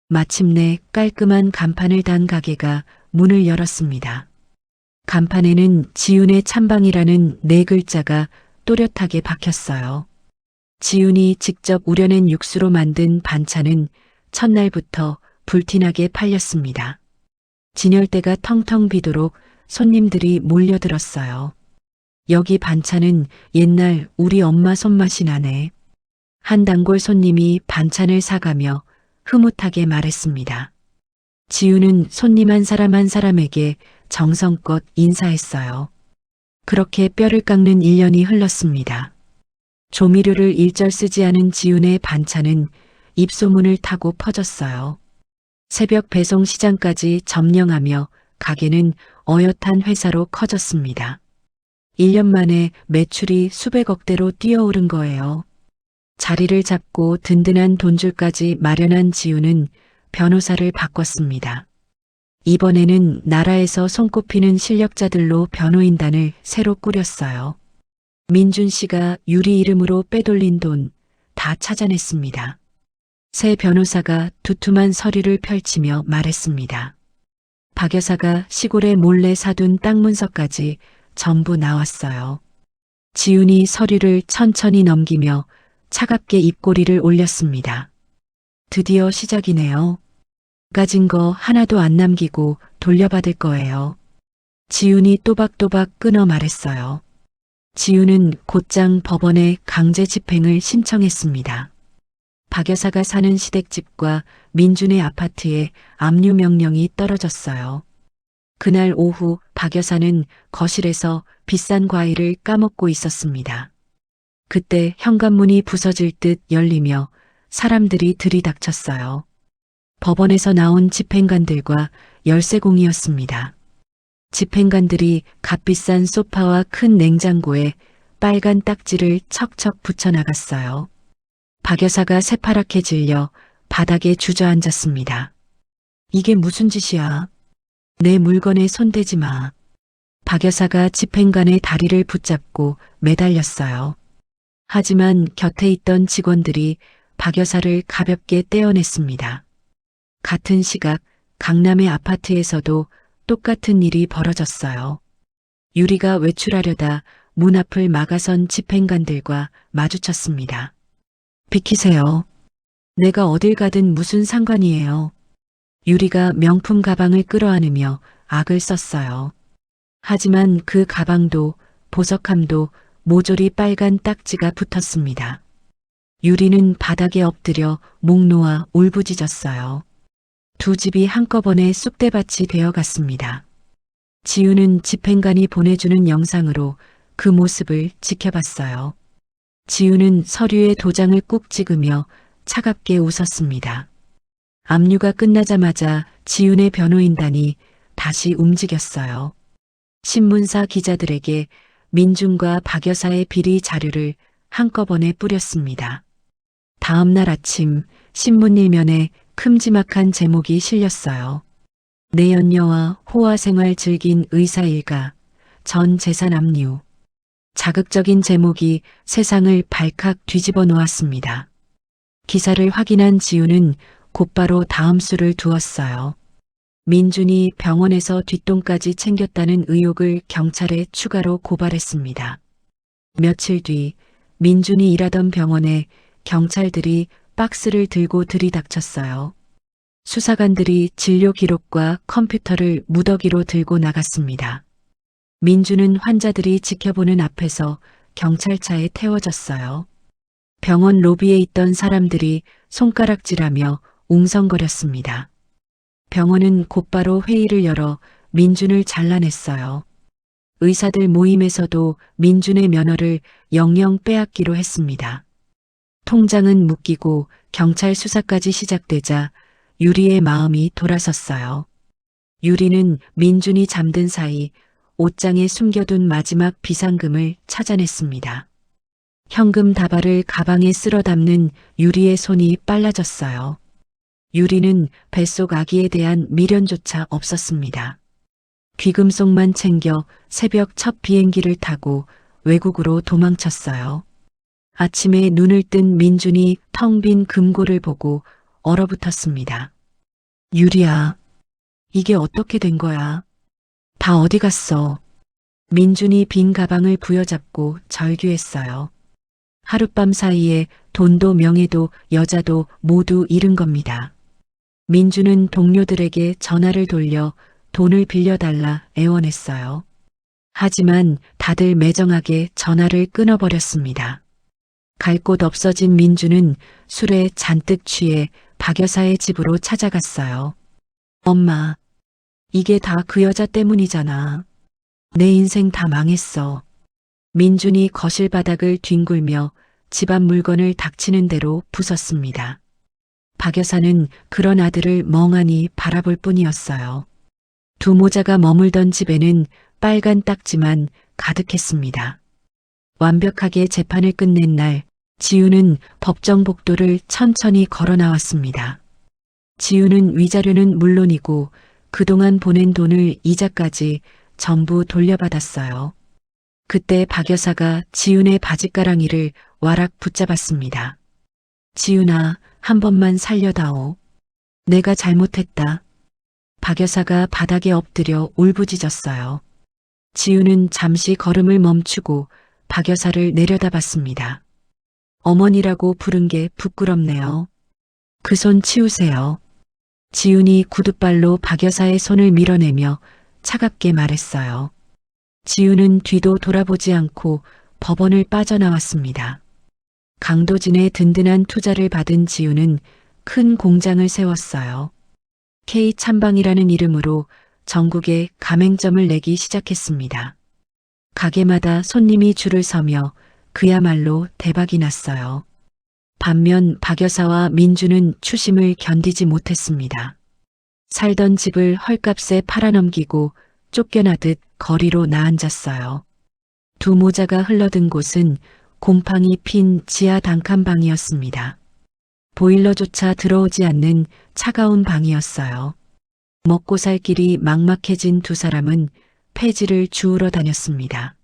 마침내 깔끔한 간판을 단 가게가 문을 열었습니다. 간판에는 지훈의 찬방이라는 4글자가 또렷하게 박혔어요. 지훈이 직접 우려낸 육수로 만든 반찬은 첫날부터 불티나게 팔렸습니다. 진열대가 텅텅 비도록 손님들이 몰려들었어요. 여기 반찬은 옛날 우리 엄마 손맛이 나네. 한 단골 손님이 반찬을 사가며 흐뭇하게 말했습니다. 지훈은 손님 한 사람 한 사람에게 정성껏 인사했어요. 그렇게 뼈를 깎는 1년이 흘렀습니다. 조미료를 일절 쓰지 않은 지훈의 반찬은 입소문을 타고 퍼졌어요. 새벽 배송 시장까지 점령하며 가게는 어엿한 회사로 커졌습니다. 1년 만에 매출이 수백억대로 뛰어오른 거예요. 자리를 잡고 든든한 돈줄까지 마련한 지훈은 변호사를 바꿨습니다. 이번에는 나라에서 손꼽히는 실력자들로 변호인단을 새로 꾸렸어요. 민준 씨가 유리 이름으로 빼돌린 돈 다 찾아냈습니다. 새 변호사가 두툼한 서류를 펼치며 말했습니다. 박 여사가 시골에 몰래 사둔 땅 문서까지 전부 나왔어요. 지훈이 서류를 천천히 넘기며 차갑게 입꼬리를 올렸습니다. 드디어 시작이네요. 가진 거 하나도 안 남기고 돌려받을 거예요. 지훈이 또박또박 끊어 말했어요. 지훈은 곧장 법원에 강제 집행을 신청했습니다. 박 여사가 사는 시댁집과 민준의 아파트에 압류 명령이 떨어졌어요. 그날 오후 박 여사는 거실에서 비싼 과일을 까먹고 있었습니다. 그때 현관문이 부서질 듯 열리며 사람들이 들이닥쳤어요. 법원에서 나온 집행관들과 열쇠공이었습니다. 집행관들이 값비싼 소파와 큰 냉장고에 빨간 딱지를 척척 붙여나갔어요. 박 여사가 새파랗게 질려 바닥에 주저앉았습니다. 이게 무슨 짓이야? 내 물건에 손대지 마. 박 여사가 집행관의 다리를 붙잡고 매달렸어요. 하지만 곁에 있던 직원들이 박 여사를 가볍게 떼어냈습니다. 같은 시각 강남의 아파트에서도 똑같은 일이 벌어졌어요. 유리가 외출하려다 문 앞을 막아선 집행관들과 마주쳤습니다. 비키세요. 내가 어딜 가든 무슨 상관이에요. 유리가 명품 가방을 끌어안으며 악을 썼어요. 하지만 그 가방도 보석함도 모조리 빨간 딱지가 붙었습니다. 유리는 바닥에 엎드려 목 놓아 울부짖었어요. 두 집이 한꺼번에 쑥대밭이 되어갔습니다. 지우는 집행관이 보내주는 영상으로 그 모습을 지켜봤어요. 지우는 서류에 도장을 꾹 찍으며 차갑게 웃었습니다. 압류가 끝나자마자 지훈의 변호인단이 다시 움직였어요. 신문사 기자들에게 민준과 박 여사의 비리 자료를 한꺼번에 뿌렸습니다. 다음 날 아침 신문 일면에 큼지막한 제목이 실렸어요. 내연녀와 호화 생활 즐긴 의사 일가, 전 재산 압류. 자극적인 제목이 세상을 발칵 뒤집어 놓았습니다. 기사를 확인한 지우는 곧바로 다음 수를 두었어요. 민준이 병원에서 뒷돈까지 챙겼다는 의혹을 경찰에 추가로 고발했습니다. 며칠 뒤 민준이 일하던 병원에 경찰들이 박스를 들고 들이닥쳤어요. 수사관들이 진료 기록과 컴퓨터를 무더기로 들고 나갔습니다. 민준은 환자들이 지켜보는 앞에서 경찰차에 태워졌어요. 병원 로비에 있던 사람들이 손가락질하며 웅성거렸습니다. 병원은 곧바로 회의를 열어 민준을 잘라냈어요. 의사들 모임에서도 민준의 면허를 영영 빼앗기로 했습니다. 통장은 묶이고 경찰 수사까지 시작되자 유리의 마음이 돌아섰어요. 유리는 민준이 잠든 사이 옷장에 숨겨둔 마지막 비상금을 찾아냈습니다. 현금 다발을 가방에 쓸어 담는 유리의 손이 빨라졌어요. 유리는 뱃속 아기에 대한 미련조차 없었습니다. 귀금속만 챙겨 새벽 첫 비행기를 타고 외국으로 도망쳤어요. 아침에 눈을 뜬 민준이 텅 빈 금고를 보고 얼어붙었습니다. 유리야, 이게 어떻게 된 거야? 다 어디 갔어? 민준이 빈 가방을 부여잡고 절규했어요. 하룻밤 사이에 돈도 명예도 여자도 모두 잃은 겁니다. 민준은 동료들에게 전화를 돌려 돈을 빌려달라 애원했어요. 하지만 다들 매정하게 전화를 끊어버렸습니다. 갈 곳 없어진 민준은 술에 잔뜩 취해 박 여사의 집으로 찾아갔어요. 엄마, 이게 다 그 여자 때문이잖아. 내 인생 다 망했어. 민준이 거실 바닥을 뒹굴며 집안 물건을 닥치는 대로 부쉈습니다. 박 여사는 그런 아들을 멍하니 바라볼 뿐이었어요. 두 모자가 머물던 집에는 빨간 딱지만 가득했습니다. 완벽하게 재판을 끝낸 날 지우는 법정 복도를 천천히 걸어 나왔습니다. 지우는 위자료는 물론이고 그동안 보낸 돈을 이자까지 전부 돌려받았어요. 그때 박 여사가 지훈의 바짓가랑이를 와락 붙잡았습니다. 지훈아, 한 번만 살려다오. 내가 잘못했다. 박 여사가 바닥에 엎드려 울부짖었어요. 지훈은 잠시 걸음을 멈추고 박 여사를 내려다봤습니다. 어머니라고 부른 게 부끄럽네요. 그 손 치우세요. 지훈이 구둣발로 박 여사의 손을 밀어내며 차갑게 말했어요. 지훈은 뒤도 돌아보지 않고 법원을 빠져나왔습니다. 강도진의 든든한 투자를 받은 지훈은 큰 공장을 세웠어요. K찬방이라는 이름으로 전국에 가맹점을 내기 시작했습니다. 가게마다 손님이 줄을 서며 그야말로 대박이 났어요. 반면 박 여사와 민주는 추심을 견디지 못했습니다. 살던 집을 헐값에 팔아넘기고 쫓겨나듯 거리로 나앉았어요. 두 모자가 흘러든 곳은 곰팡이 핀 지하 단칸방이었습니다. 보일러조차 들어오지 않는 차가운 방이었어요. 먹고 살 길이 막막해진 두 사람은 폐지를 주우러 다녔습니다.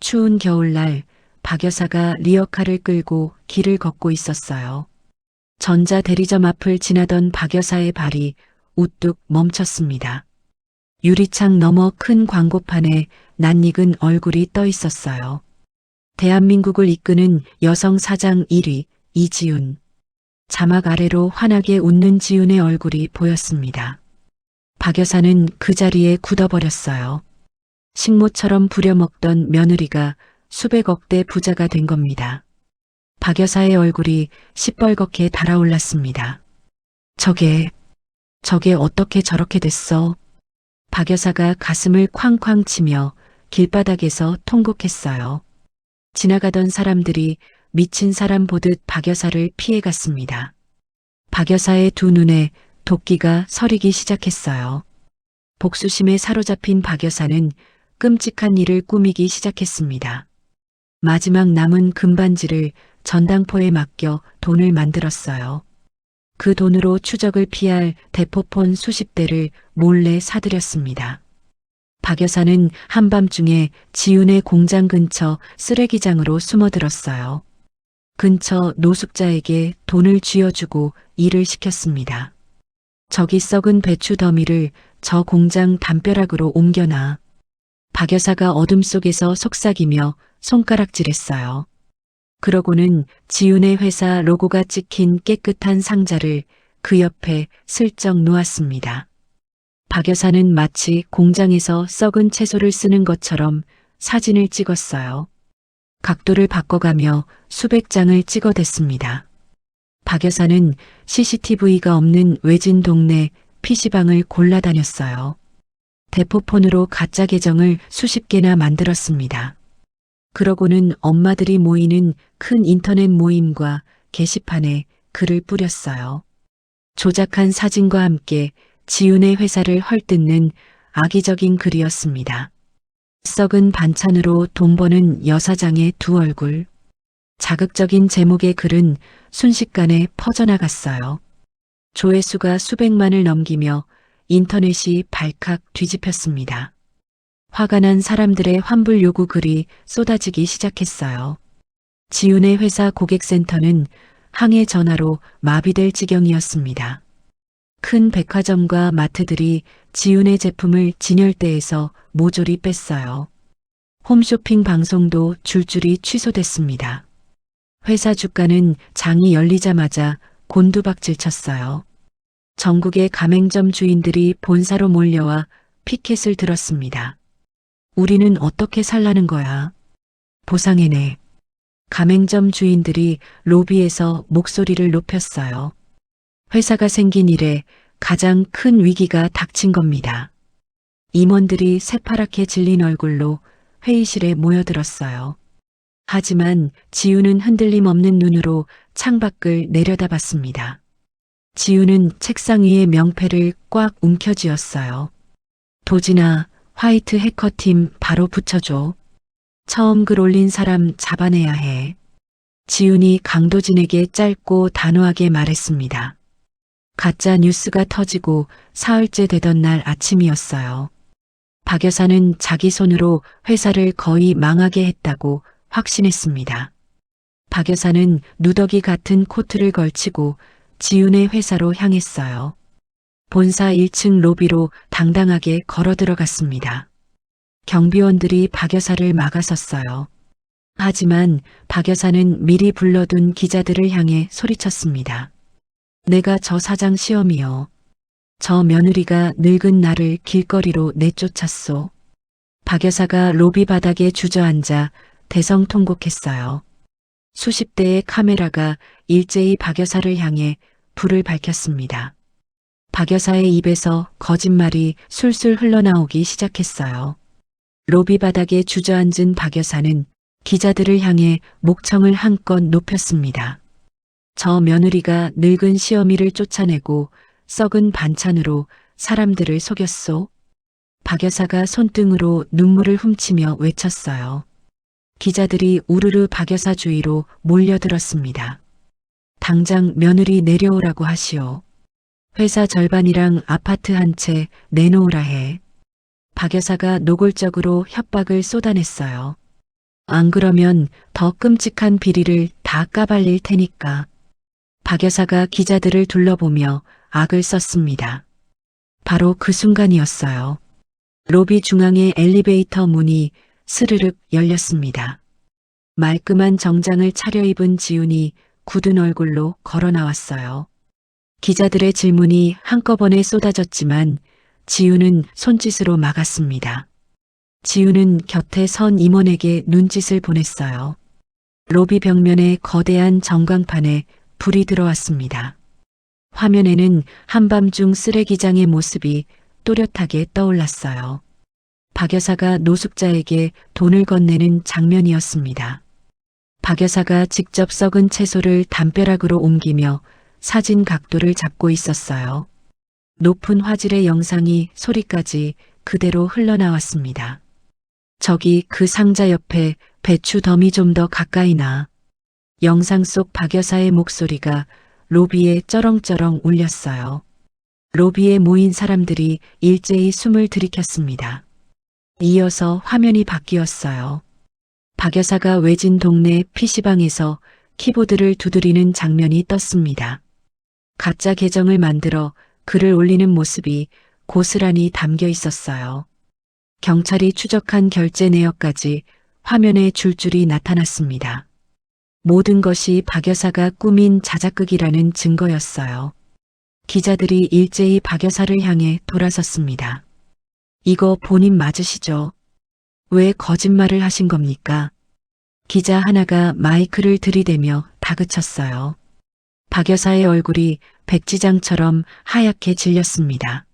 추운 겨울날 박 여사가 리어카를 끌고 길을 걷고 있었어요. 전자 대리점 앞을 지나던 박 여사의 발이 우뚝 멈췄습니다. 유리창 너머 큰 광고판에 낯익은 얼굴이 떠 있었어요. 대한민국을 이끄는 여성 사장 1위 이지훈. 자막 아래로 환하게 웃는 지훈의 얼굴이 보였습니다. 박 여사는 그 자리에 굳어버렸어요. 식모처럼 부려먹던 며느리가 수백억대 부자가 된 겁니다. 박 여사의 얼굴이 시뻘겋게 달아올랐습니다. 저게 어떻게 저렇게 됐어? 박 여사가 가슴을 쾅쾅 치며 길바닥에서 통곡했어요. 지나가던 사람들이 미친 사람 보듯 박 여사를 피해갔습니다. 박 여사의 두 눈에 도끼가 서리기 시작했어요. 복수심에 사로잡힌 박 여사는 끔찍한 일을 꾸미기 시작했습니다. 마지막 남은 금반지를 전당포에 맡겨 돈을 만들었어요. 그 돈으로 추적을 피할 대포폰 수십 대를 몰래 사들였습니다. 박 여사는 한밤중에 지훈의 공장 근처 쓰레기장으로 숨어들었어요. 근처 노숙자에게 돈을 쥐어주고 일을 시켰습니다. 저기 썩은 배추 더미를 저 공장 담벼락으로 옮겨놔. 박 여사가 어둠 속에서 속삭이며 손가락질했어요. 그러고는 지훈의 회사 로고가 찍힌 깨끗한 상자를 그 옆에 슬쩍 놓았습니다. 박 여사는 마치 공장에서 썩은 채소를 쓰는 것처럼 사진을 찍었어요. 각도를 바꿔가며 수백 장을 찍어댔습니다. 박 여사는 CCTV가 없는 외진 동네 PC방을 골라다녔어요. 대포폰으로 가짜 계정을 수십 개나 만들었습니다. 그러고는 엄마들이 모이는 큰 인터넷 모임과 게시판에 글을 뿌렸어요. 조작한 사진과 함께 지훈의 회사를 헐뜯는 악의적인 글이었습니다. 썩은 반찬으로 돈 버는 여사장의 두 얼굴. 자극적인 제목의 글은 순식간에 퍼져나갔어요. 조회수가 수백만을 넘기며 인터넷이 발칵 뒤집혔습니다. 화가 난 사람들의 환불 요구 글이 쏟아지기 시작했어요. 지훈의 회사 고객센터는 항해 전화로 마비될 지경이었습니다. 큰 백화점과 마트들이 지훈의 제품을 진열대에서 모조리 뺐어요. 홈쇼핑 방송도 줄줄이 취소됐습니다. 회사 주가는 장이 열리자마자 곤두박질 쳤어요. 전국의 가맹점 주인들이 본사로 몰려와 피켓을 들었습니다. 우리는 어떻게 살라는 거야? 보상해내. 가맹점 주인들이 로비에서 목소리를 높였어요. 회사가 생긴 이래 가장 큰 위기가 닥친 겁니다. 임원들이 새파랗게 질린 얼굴로 회의실에 모여들었어요. 하지만 지훈은 흔들림 없는 눈으로 창밖을 내려다봤습니다. 지훈은 책상 위에 명패를 꽉 움켜쥐었어요. 도진아, 화이트 해커팀 바로 붙여줘. 처음 글 올린 사람 잡아내야 해. 지훈이 강도진에게 짧고 단호하게 말했습니다. 가짜 뉴스가 터지고 사흘째 되던 날 아침이었어요. 박 여사는 자기 손으로 회사를 거의 망하게 했다고 확신했습니다. 박 여사는 누더기 같은 코트를 걸치고 지훈의 회사로 향했어요. 본사 1층 로비로 당당하게 걸어 들어갔습니다. 경비원들이 박 여사를 막아섰어요. 하지만 박 여사는 미리 불러둔 기자들을 향해 소리쳤습니다. 내가 저 사장 시험이요. 저 며느리가 늙은 나를 길거리로 내쫓았소. 박 여사가 로비 바닥에 주저앉아 대성통곡했어요. 수십 대의 카메라가 일제히 박 여사를 향해 불을 밝혔습니다. 박 여사의 입에서 거짓말이 술술 흘러나오기 시작했어요. 로비 바닥에 주저앉은 박 여사는 기자들을 향해 목청을 한껏 높였습니다. 저 며느리가 늙은 시어미를 쫓아내고 썩은 반찬으로 사람들을 속였소. 박 여사가 손등으로 눈물을 훔치며 외쳤어요. 기자들이 우르르 박 여사 주위로 몰려들었습니다. 당장 며느리 내려오라고 하시오. 회사 절반이랑 아파트 한 채 내놓으라 해. 박 여사가 노골적으로 협박을 쏟아냈어요. 안 그러면 더 끔찍한 비리를 다 까발릴 테니까. 박 여사가 기자들을 둘러보며 악을 썼습니다. 바로 그 순간이었어요. 로비 중앙의 엘리베이터 문이 스르륵 열렸습니다. 말끔한 정장을 차려입은 지훈이 굳은 얼굴로 걸어 나왔어요. 기자들의 질문이 한꺼번에 쏟아졌지만 지훈은 손짓으로 막았습니다. 지훈은 곁에 선 임원에게 눈짓을 보냈어요. 로비 벽면에 거대한 전광판에 불이 들어왔습니다. 화면에는 한밤중 쓰레기장의 모습이 또렷하게 떠올랐어요. 박 여사가 노숙자에게 돈을 건네는 장면이었습니다. 박 여사가 직접 썩은 채소를 담벼락으로 옮기며 사진 각도를 잡고 있었어요. 높은 화질의 영상이 소리까지 그대로 흘러나왔습니다. 저기 그 상자 옆에 배추 덤이 좀 더 가까이 나. 영상 속 박 여사의 목소리가 로비에 쩌렁쩌렁 울렸어요. 로비에 모인 사람들이 일제히 숨을 들이켰습니다. 이어서 화면이 바뀌었어요. 박 여사가 외진 동네 PC방에서 키보드를 두드리는 장면이 떴습니다. 가짜 계정을 만들어 글을 올리는 모습이 고스란히 담겨 있었어요. 경찰이 추적한 결제 내역까지 화면에 줄줄이 나타났습니다. 모든 것이 박 여사가 꾸민 자작극이라는 증거였어요. 기자들이 일제히 박 여사를 향해 돌아섰습니다. 이거 본인 맞으시죠? 왜 거짓말을 하신 겁니까? 기자 하나가 마이크를 들이대며 다그쳤어요. 박 여사의 얼굴이 백지장처럼 하얗게 질렸습니다.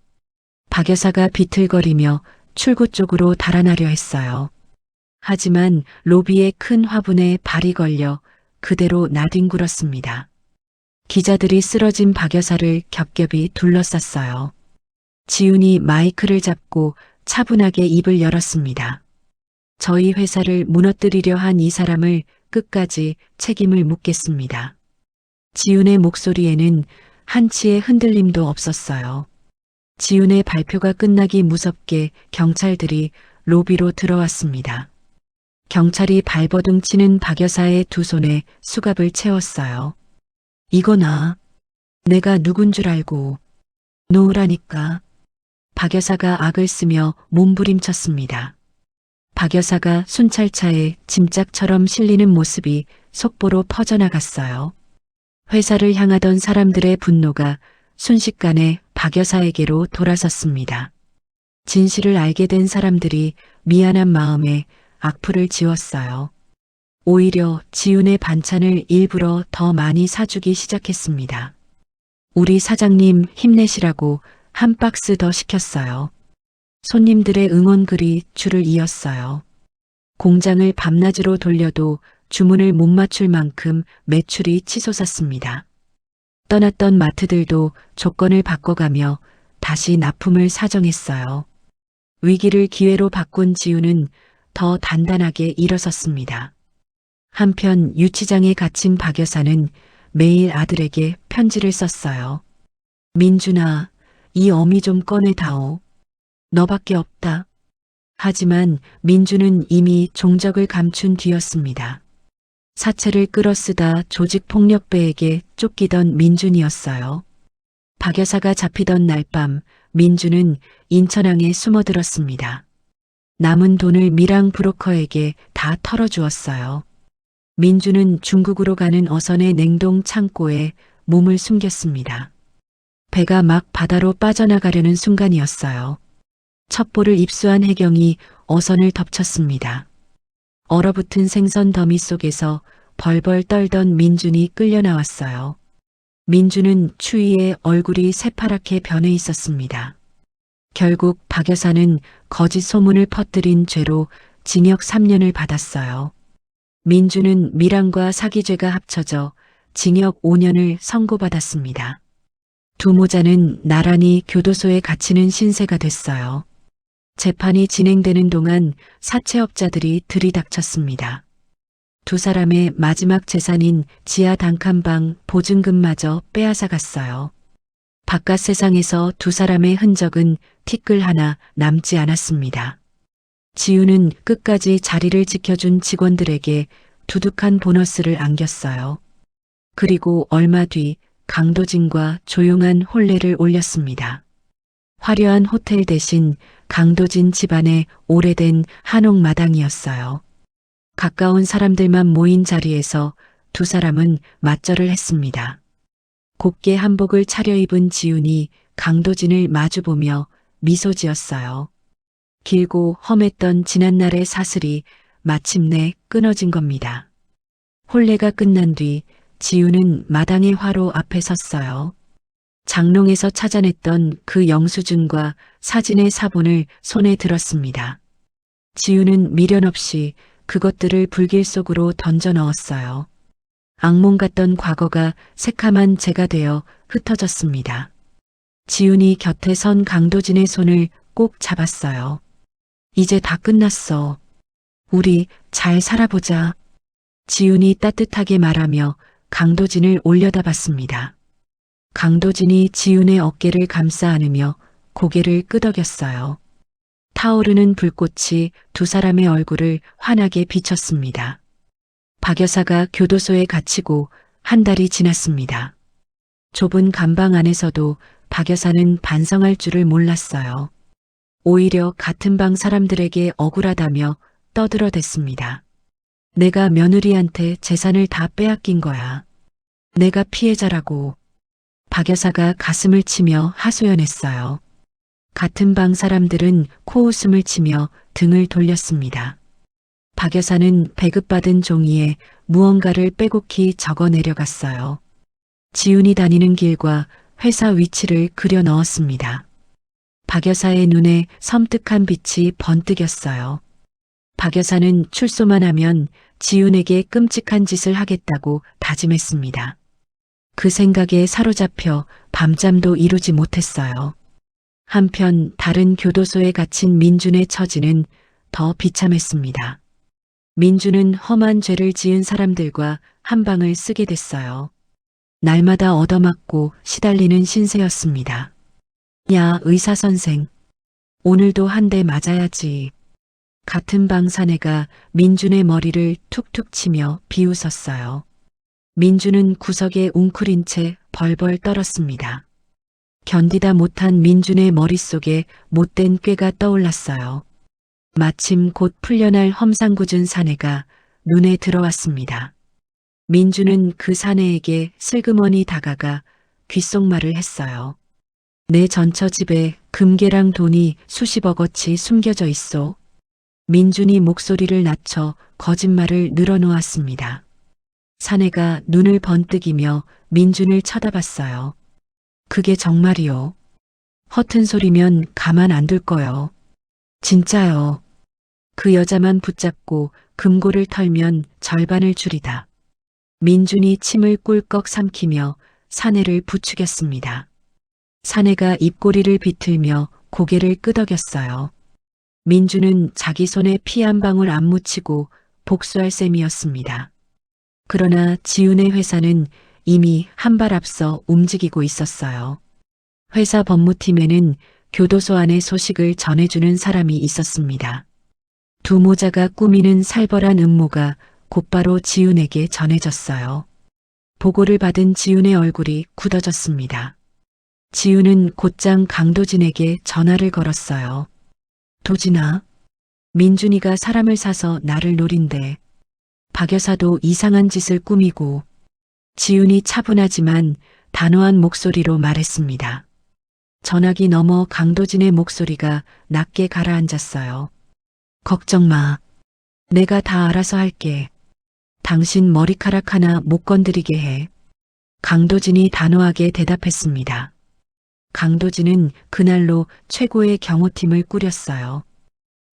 박 여사가 비틀거리며 출구 쪽으로 달아나려 했어요. 하지만 로비의 큰 화분에 발이 걸려 그대로 나뒹굴었습니다. 기자들이 쓰러진 박 여사를 겹겹이 둘러쌌어요. 지훈이 마이크를 잡고 차분하게 입을 열었습니다. 저희 회사를 무너뜨리려 한 이 사람을 끝까지 책임을 묻겠습니다. 지훈의 목소리에는 한치의 흔들림도 없었어요. 지훈의 발표가 끝나기 무섭게 경찰들이 로비로 들어왔습니다. 경찰이 발버둥 치는 박 여사의 두 손에 수갑을 채웠어요. 이거 나. 내가 누군 줄 알고. 놓으라니까. 박 여사가 악을 쓰며 몸부림쳤습니다. 박 여사가 순찰차에 짐짝처럼 실리는 모습이 속보로 퍼져나갔어요. 회사를 향하던 사람들의 분노가 순식간에 박 여사에게로 돌아섰습니다. 진실을 알게 된 사람들이 미안한 마음에 악플을 지웠어요. 오히려 지훈의 반찬을 일부러 더 많이 사주기 시작했습니다. 우리 사장님 힘내시라고 한 박스 더 시켰어요. 손님들의 응원글이 줄을 이었어요. 공장을 밤낮으로 돌려도 주문을 못 맞출 만큼 매출이 치솟았습니다. 떠났던 마트들도 조건을 바꿔가며 다시 납품을 사정했어요. 위기를 기회로 바꾼 지훈은 더 단단하게 일어섰습니다. 한편 유치장에 갇힌 박 여사는 매일 아들에게 편지를 썼어요. 민준아, 이 어미 좀 꺼내다오. 너밖에 없다. 하지만 민준은 이미 종적을 감춘 뒤였습니다. 사체를 끌어쓰다 조직폭력배에게 쫓기던 민준이었어요. 박 여사가 잡히던 날 밤 민준은 인천항에 숨어들었습니다. 남은 돈을 미랑 브로커에게 다 털어주었어요. 민준은 중국으로 가는 어선의 냉동 창고에 몸을 숨겼습니다. 배가 막 바다로 빠져나가려는 순간이었어요. 첩보를 입수한 해경이 어선을 덮쳤습니다. 얼어붙은 생선 더미 속에서 벌벌 떨던 민준이 끌려 나왔어요. 민준은 추위에 얼굴이 새파랗게 변해 있었습니다. 결국 박 여사는 거짓 소문을 퍼뜨린 죄로 징역 3년을 받았어요. 민준은 밀항과 사기죄가 합쳐져 징역 5년을 선고받았습니다. 두 모자는 나란히 교도소에 갇히는 신세가 됐어요. 재판이 진행되는 동안 사채업자들이 들이닥쳤습니다. 두 사람의 마지막 재산인 지하 단칸방 보증금마저 빼앗아 갔어요. 바깥 세상에서 두 사람의 흔적은 티끌 하나 남지 않았습니다. 지우는 끝까지 자리를 지켜준 직원들에게 두둑한 보너스를 안겼어요. 그리고 얼마 뒤 강도진과 조용한 혼례를 올렸습니다. 화려한 호텔 대신 강도진 집안의 오래된 한옥 마당이었어요. 가까운 사람들만 모인 자리에서 두 사람은 맞절을 했습니다. 곱게 한복을 차려입은 지훈이 강도진을 마주보며 미소 지었어요. 길고 험했던 지난날의 사슬이 마침내 끊어진 겁니다. 혼례가 끝난 뒤 지훈은 마당의 화로 앞에 섰어요. 장롱에서 찾아냈던 그 영수증과 사진의 사본을 손에 들었습니다. 지훈은 미련 없이 그것들을 불길 속으로 던져 넣었어요. 악몽 같던 과거가 새카만 재가 되어 흩어졌습니다. 지훈이 곁에 선 강도진의 손을 꼭 잡았어요. 이제 다 끝났어. 우리 잘 살아보자. 지훈이 따뜻하게 말하며 강도진을 올려다봤습니다. 강도진이 지훈의 어깨를 감싸 안으며 고개를 끄덕였어요. 타오르는 불꽃이 두 사람의 얼굴을 환하게 비쳤습니다. 박 여사가 교도소에 갇히고 한 달이 지났습니다. 좁은 감방 안에서도 박 여사는 반성할 줄을 몰랐어요. 오히려 같은 방 사람들에게 억울하다며 떠들어댔습니다. 내가 며느리한테 재산을 다 빼앗긴 거야. 내가 피해자라고. 박 여사가 가슴을 치며 하소연했어요. 같은 방 사람들은 코웃음을 치며 등을 돌렸습니다. 박 여사는 배급받은 종이에 무언가를 빼곡히 적어 내려갔어요. 지훈이 다니는 길과 회사 위치를 그려 넣었습니다. 박 여사의 눈에 섬뜩한 빛이 번뜩였어요. 박 여사는 출소만 하면 지훈에게 끔찍한 짓을 하겠다고 다짐했습니다. 그 생각에 사로잡혀 밤잠도 이루지 못했어요. 한편 다른 교도소에 갇힌 민준의 처지는 더 비참했습니다. 민준은 험한 죄를 지은 사람들과 한 방을 쓰게 됐어요. 날마다 얻어맞고 시달리는 신세였습니다. 야, 의사 선생. 오늘도 한 대 맞아야지. 같은 방 사내가 민준의 머리를 툭툭 치며 비웃었어요. 민준은 구석에 웅크린 채 벌벌 떨었습니다. 견디다 못한 민준의 머릿속에 못된 꾀가 떠올랐어요. 마침 곧 풀려날 험상궂은 사내가 눈에 들어왔습니다. 민준은 그 사내에게 슬그머니 다가가 귓속말을 했어요. 내 전처 집에 금괴랑 돈이 수십억어치 숨겨져 있어. 민준이 목소리를 낮춰 거짓말을 늘어놓았습니다. 사내가 눈을 번뜩이며 민준을 쳐다봤어요. 그게 정말이요. 허튼 소리면 가만 안 둘 거요. 진짜요. 그 여자만 붙잡고 금고를 털면 절반을 줄이다. 민준이 침을 꿀꺽 삼키며 사내를 부추겼습니다. 사내가 입꼬리를 비틀며 고개를 끄덕였어요. 민준은 자기 손에 피 한 방울 안 묻히고 복수할 셈이었습니다. 그러나 지훈의 회사는 이미 한 발 앞서 움직이고 있었어요. 회사 법무팀에는 교도소 안의 소식을 전해주는 사람이 있었습니다. 두 모자가 꾸미는 살벌한 음모가 곧바로 지훈에게 전해졌어요. 보고를 받은 지훈의 얼굴이 굳어졌습니다. 지훈은 곧장 강도진에게 전화를 걸었어요. 도진아, 민준이가 사람을 사서 나를 노린대. 박 여사도 이상한 짓을 꾸미고. 지훈이 차분하지만 단호한 목소리로 말했습니다. 전화기 너머 강도진의 목소리가 낮게 가라앉았어요. 걱정 마. 내가 다 알아서 할게. 당신 머리카락 하나 못 건드리게 해. 강도진이 단호하게 대답했습니다. 강도진은 그날로 최고의 경호팀을 꾸렸어요.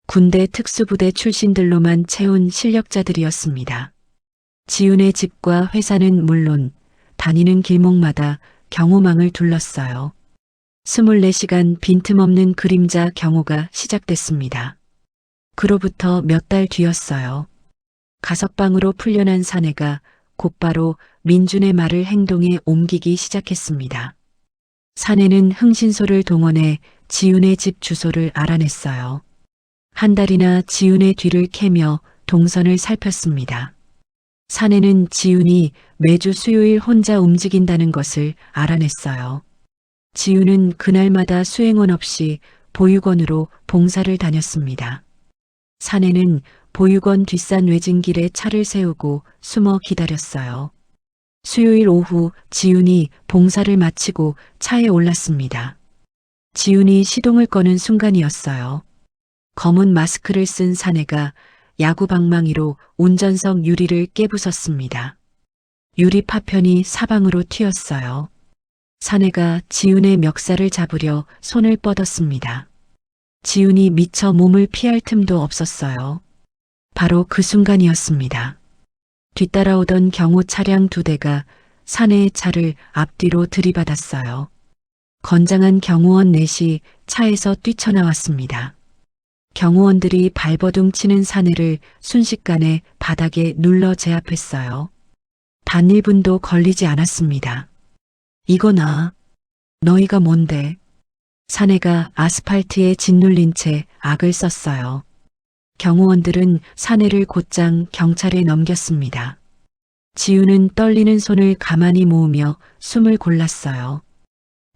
군대 특수부대 출신들로만 채운 실력자들이었습니다. 지훈의 집과 회사는 물론 다니는 길목마다 경호망을 둘렀어요. 24시간 빈틈없는 그림자 경호가 시작됐습니다. 그로부터 몇 달 뒤였어요. 가석방으로 풀려난 사내가 곧바로 민준의 말을 행동에 옮기기 시작했습니다. 사내는 흥신소를 동원해 지훈의 집 주소를 알아냈어요. 한 달이나 지훈의 뒤를 캐며 동선을 살폈습니다. 사내는 지훈이 매주 수요일 혼자 움직인다는 것을 알아냈어요. 지훈은 그날마다 수행원 없이 보육원으로 봉사를 다녔습니다. 사내는 보육원 뒷산 외진길에 차를 세우고 숨어 기다렸어요. 수요일 오후 지훈이 봉사를 마치고 차에 올랐습니다. 지훈이 시동을 거는 순간이었어요. 검은 마스크를 쓴 사내가 야구 방망이로 운전석 유리를 깨부쉈습니다. 유리 파편이 사방으로 튀었어요. 사내가 지훈의 멱살을 잡으려 손을 뻗었습니다. 지훈이 미처 몸을 피할 틈도 없었어요. 바로 그 순간이었습니다. 뒤따라오던 경호 차량 2대가 사내의 차를 앞뒤로 들이받았어요. 건장한 경호원 넷이 차에서 뛰쳐나왔습니다. 경호원들이 발버둥 치는 사내를 순식간에 바닥에 눌러 제압했어요. 단 1분도 걸리지 않았습니다. 이거나 너희가 뭔데? 사내가 아스팔트에 짓눌린 채 악을 썼어요. 경호원들은 사내를 곧장 경찰에 넘겼습니다. 지훈은 떨리는 손을 가만히 모으며 숨을 골랐어요.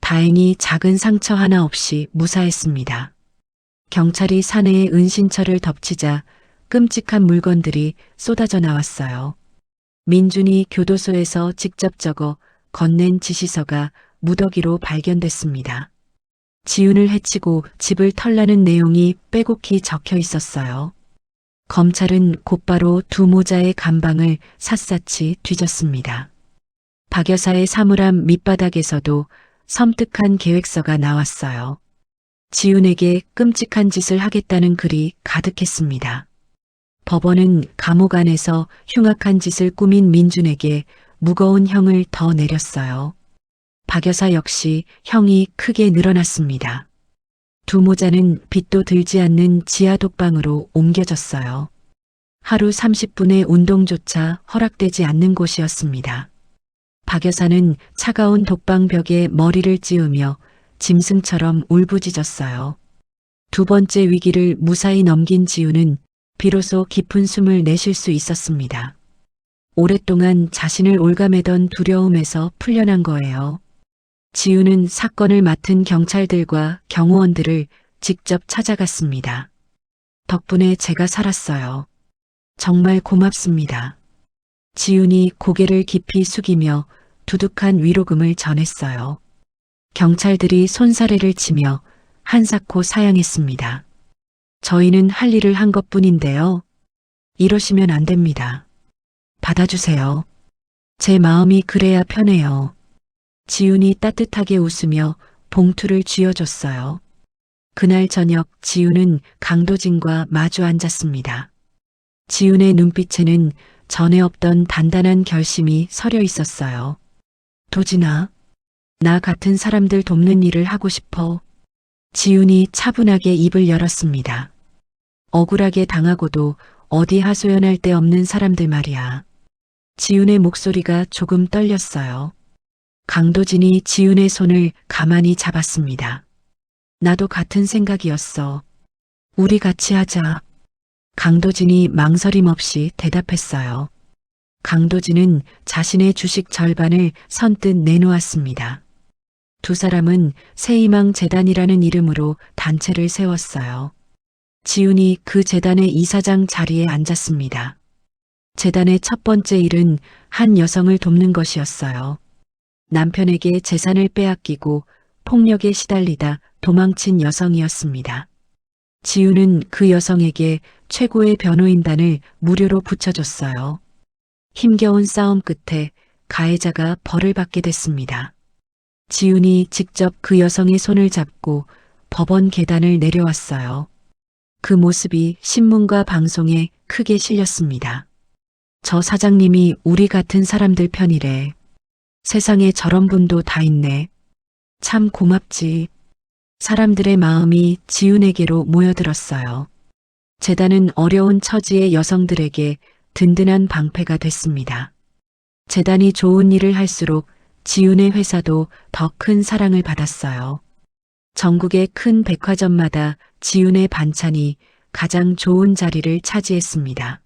다행히 작은 상처 하나 없이 무사했습니다. 경찰이 사내의 은신처를 덮치자 끔찍한 물건들이 쏟아져 나왔어요. 민준이 교도소에서 직접 적어 건넨 지시서가 무더기로 발견됐습니다. 지훈을 해치고 집을 털라는 내용이 빼곡히 적혀 있었어요. 검찰은 곧바로 두 모자의 감방을 샅샅이 뒤졌습니다. 박 여사의 사물함 밑바닥에서도 섬뜩한 계획서가 나왔어요. 지훈에게 끔찍한 짓을 하겠다는 글이 가득했습니다. 법원은 감옥 안에서 흉악한 짓을 꾸민 민준에게 무거운 형을 더 내렸어요. 박 여사 역시 형이 크게 늘어났습니다. 두 모자는 빛도 들지 않는 지하 독방으로 옮겨졌어요. 하루 30분의 운동조차 허락되지 않는 곳이었습니다. 박 여사는 차가운 독방벽에 머리를 찌우며 짐승처럼 울부짖었어요. 두 번째 위기를 무사히 넘긴 지훈은 비로소 깊은 숨을 내쉴 수 있었습니다. 오랫동안 자신을 옭아매던 두려움에서 풀려난 거예요. 지훈은 사건을 맡은 경찰들과 경호원들을 직접 찾아갔습니다. 덕분에 제가 살았어요. 정말 고맙습니다. 지훈이 고개를 깊이 숙이며 두둑한 위로금을 전했어요. 경찰들이 손사래를 치며 한사코 사양했습니다. 저희는 할 일을 한 것뿐인데요. 이러시면 안 됩니다. 받아주세요. 제 마음이 그래야 편해요. 지훈이 따뜻하게 웃으며 봉투를 쥐어줬어요. 그날 저녁 지훈은 강도진과 마주 앉았습니다. 지훈의 눈빛에는 전에 없던 단단한 결심이 서려 있었어요. 도진아, 나 같은 사람들 돕는 일을 하고 싶어. 지훈이 차분하게 입을 열었습니다. 억울하게 당하고도 어디 하소연할 데 없는 사람들 말이야. 지훈의 목소리가 조금 떨렸어요. 강도진이 지훈의 손을 가만히 잡았습니다. 나도 같은 생각이었어. 우리 같이 하자. 강도진이 망설임 없이 대답했어요. 강도진은 자신의 주식 절반을 선뜻 내놓았습니다. 두 사람은 새희망 재단이라는 이름으로 단체를 세웠어요. 지훈이 그 재단의 이사장 자리에 앉았습니다. 재단의 첫 번째 일은 한 여성을 돕는 것이었어요. 남편에게 재산을 빼앗기고 폭력에 시달리다 도망친 여성이었습니다. 지우는 그 여성에게 최고의 변호인단을 무료로 붙여줬어요. 힘겨운 싸움 끝에 가해자가 벌을 받게 됐습니다. 지훈이 직접 그 여성의 손을 잡고 법원 계단을 내려왔어요. 그 모습이 신문과 방송에 크게 실렸습니다. 저 사장님이 우리 같은 사람들 편이래. 세상에 저런 분도 다 있네. 참 고맙지. 사람들의 마음이 지훈에게로 모여들었어요. 재단은 어려운 처지의 여성들에게 든든한 방패가 됐습니다. 재단이 좋은 일을 할수록 지훈의 회사도 더 큰 사랑을 받았어요. 전국의 큰 백화점마다 지훈의 반찬이 가장 좋은 자리를 차지했습니다.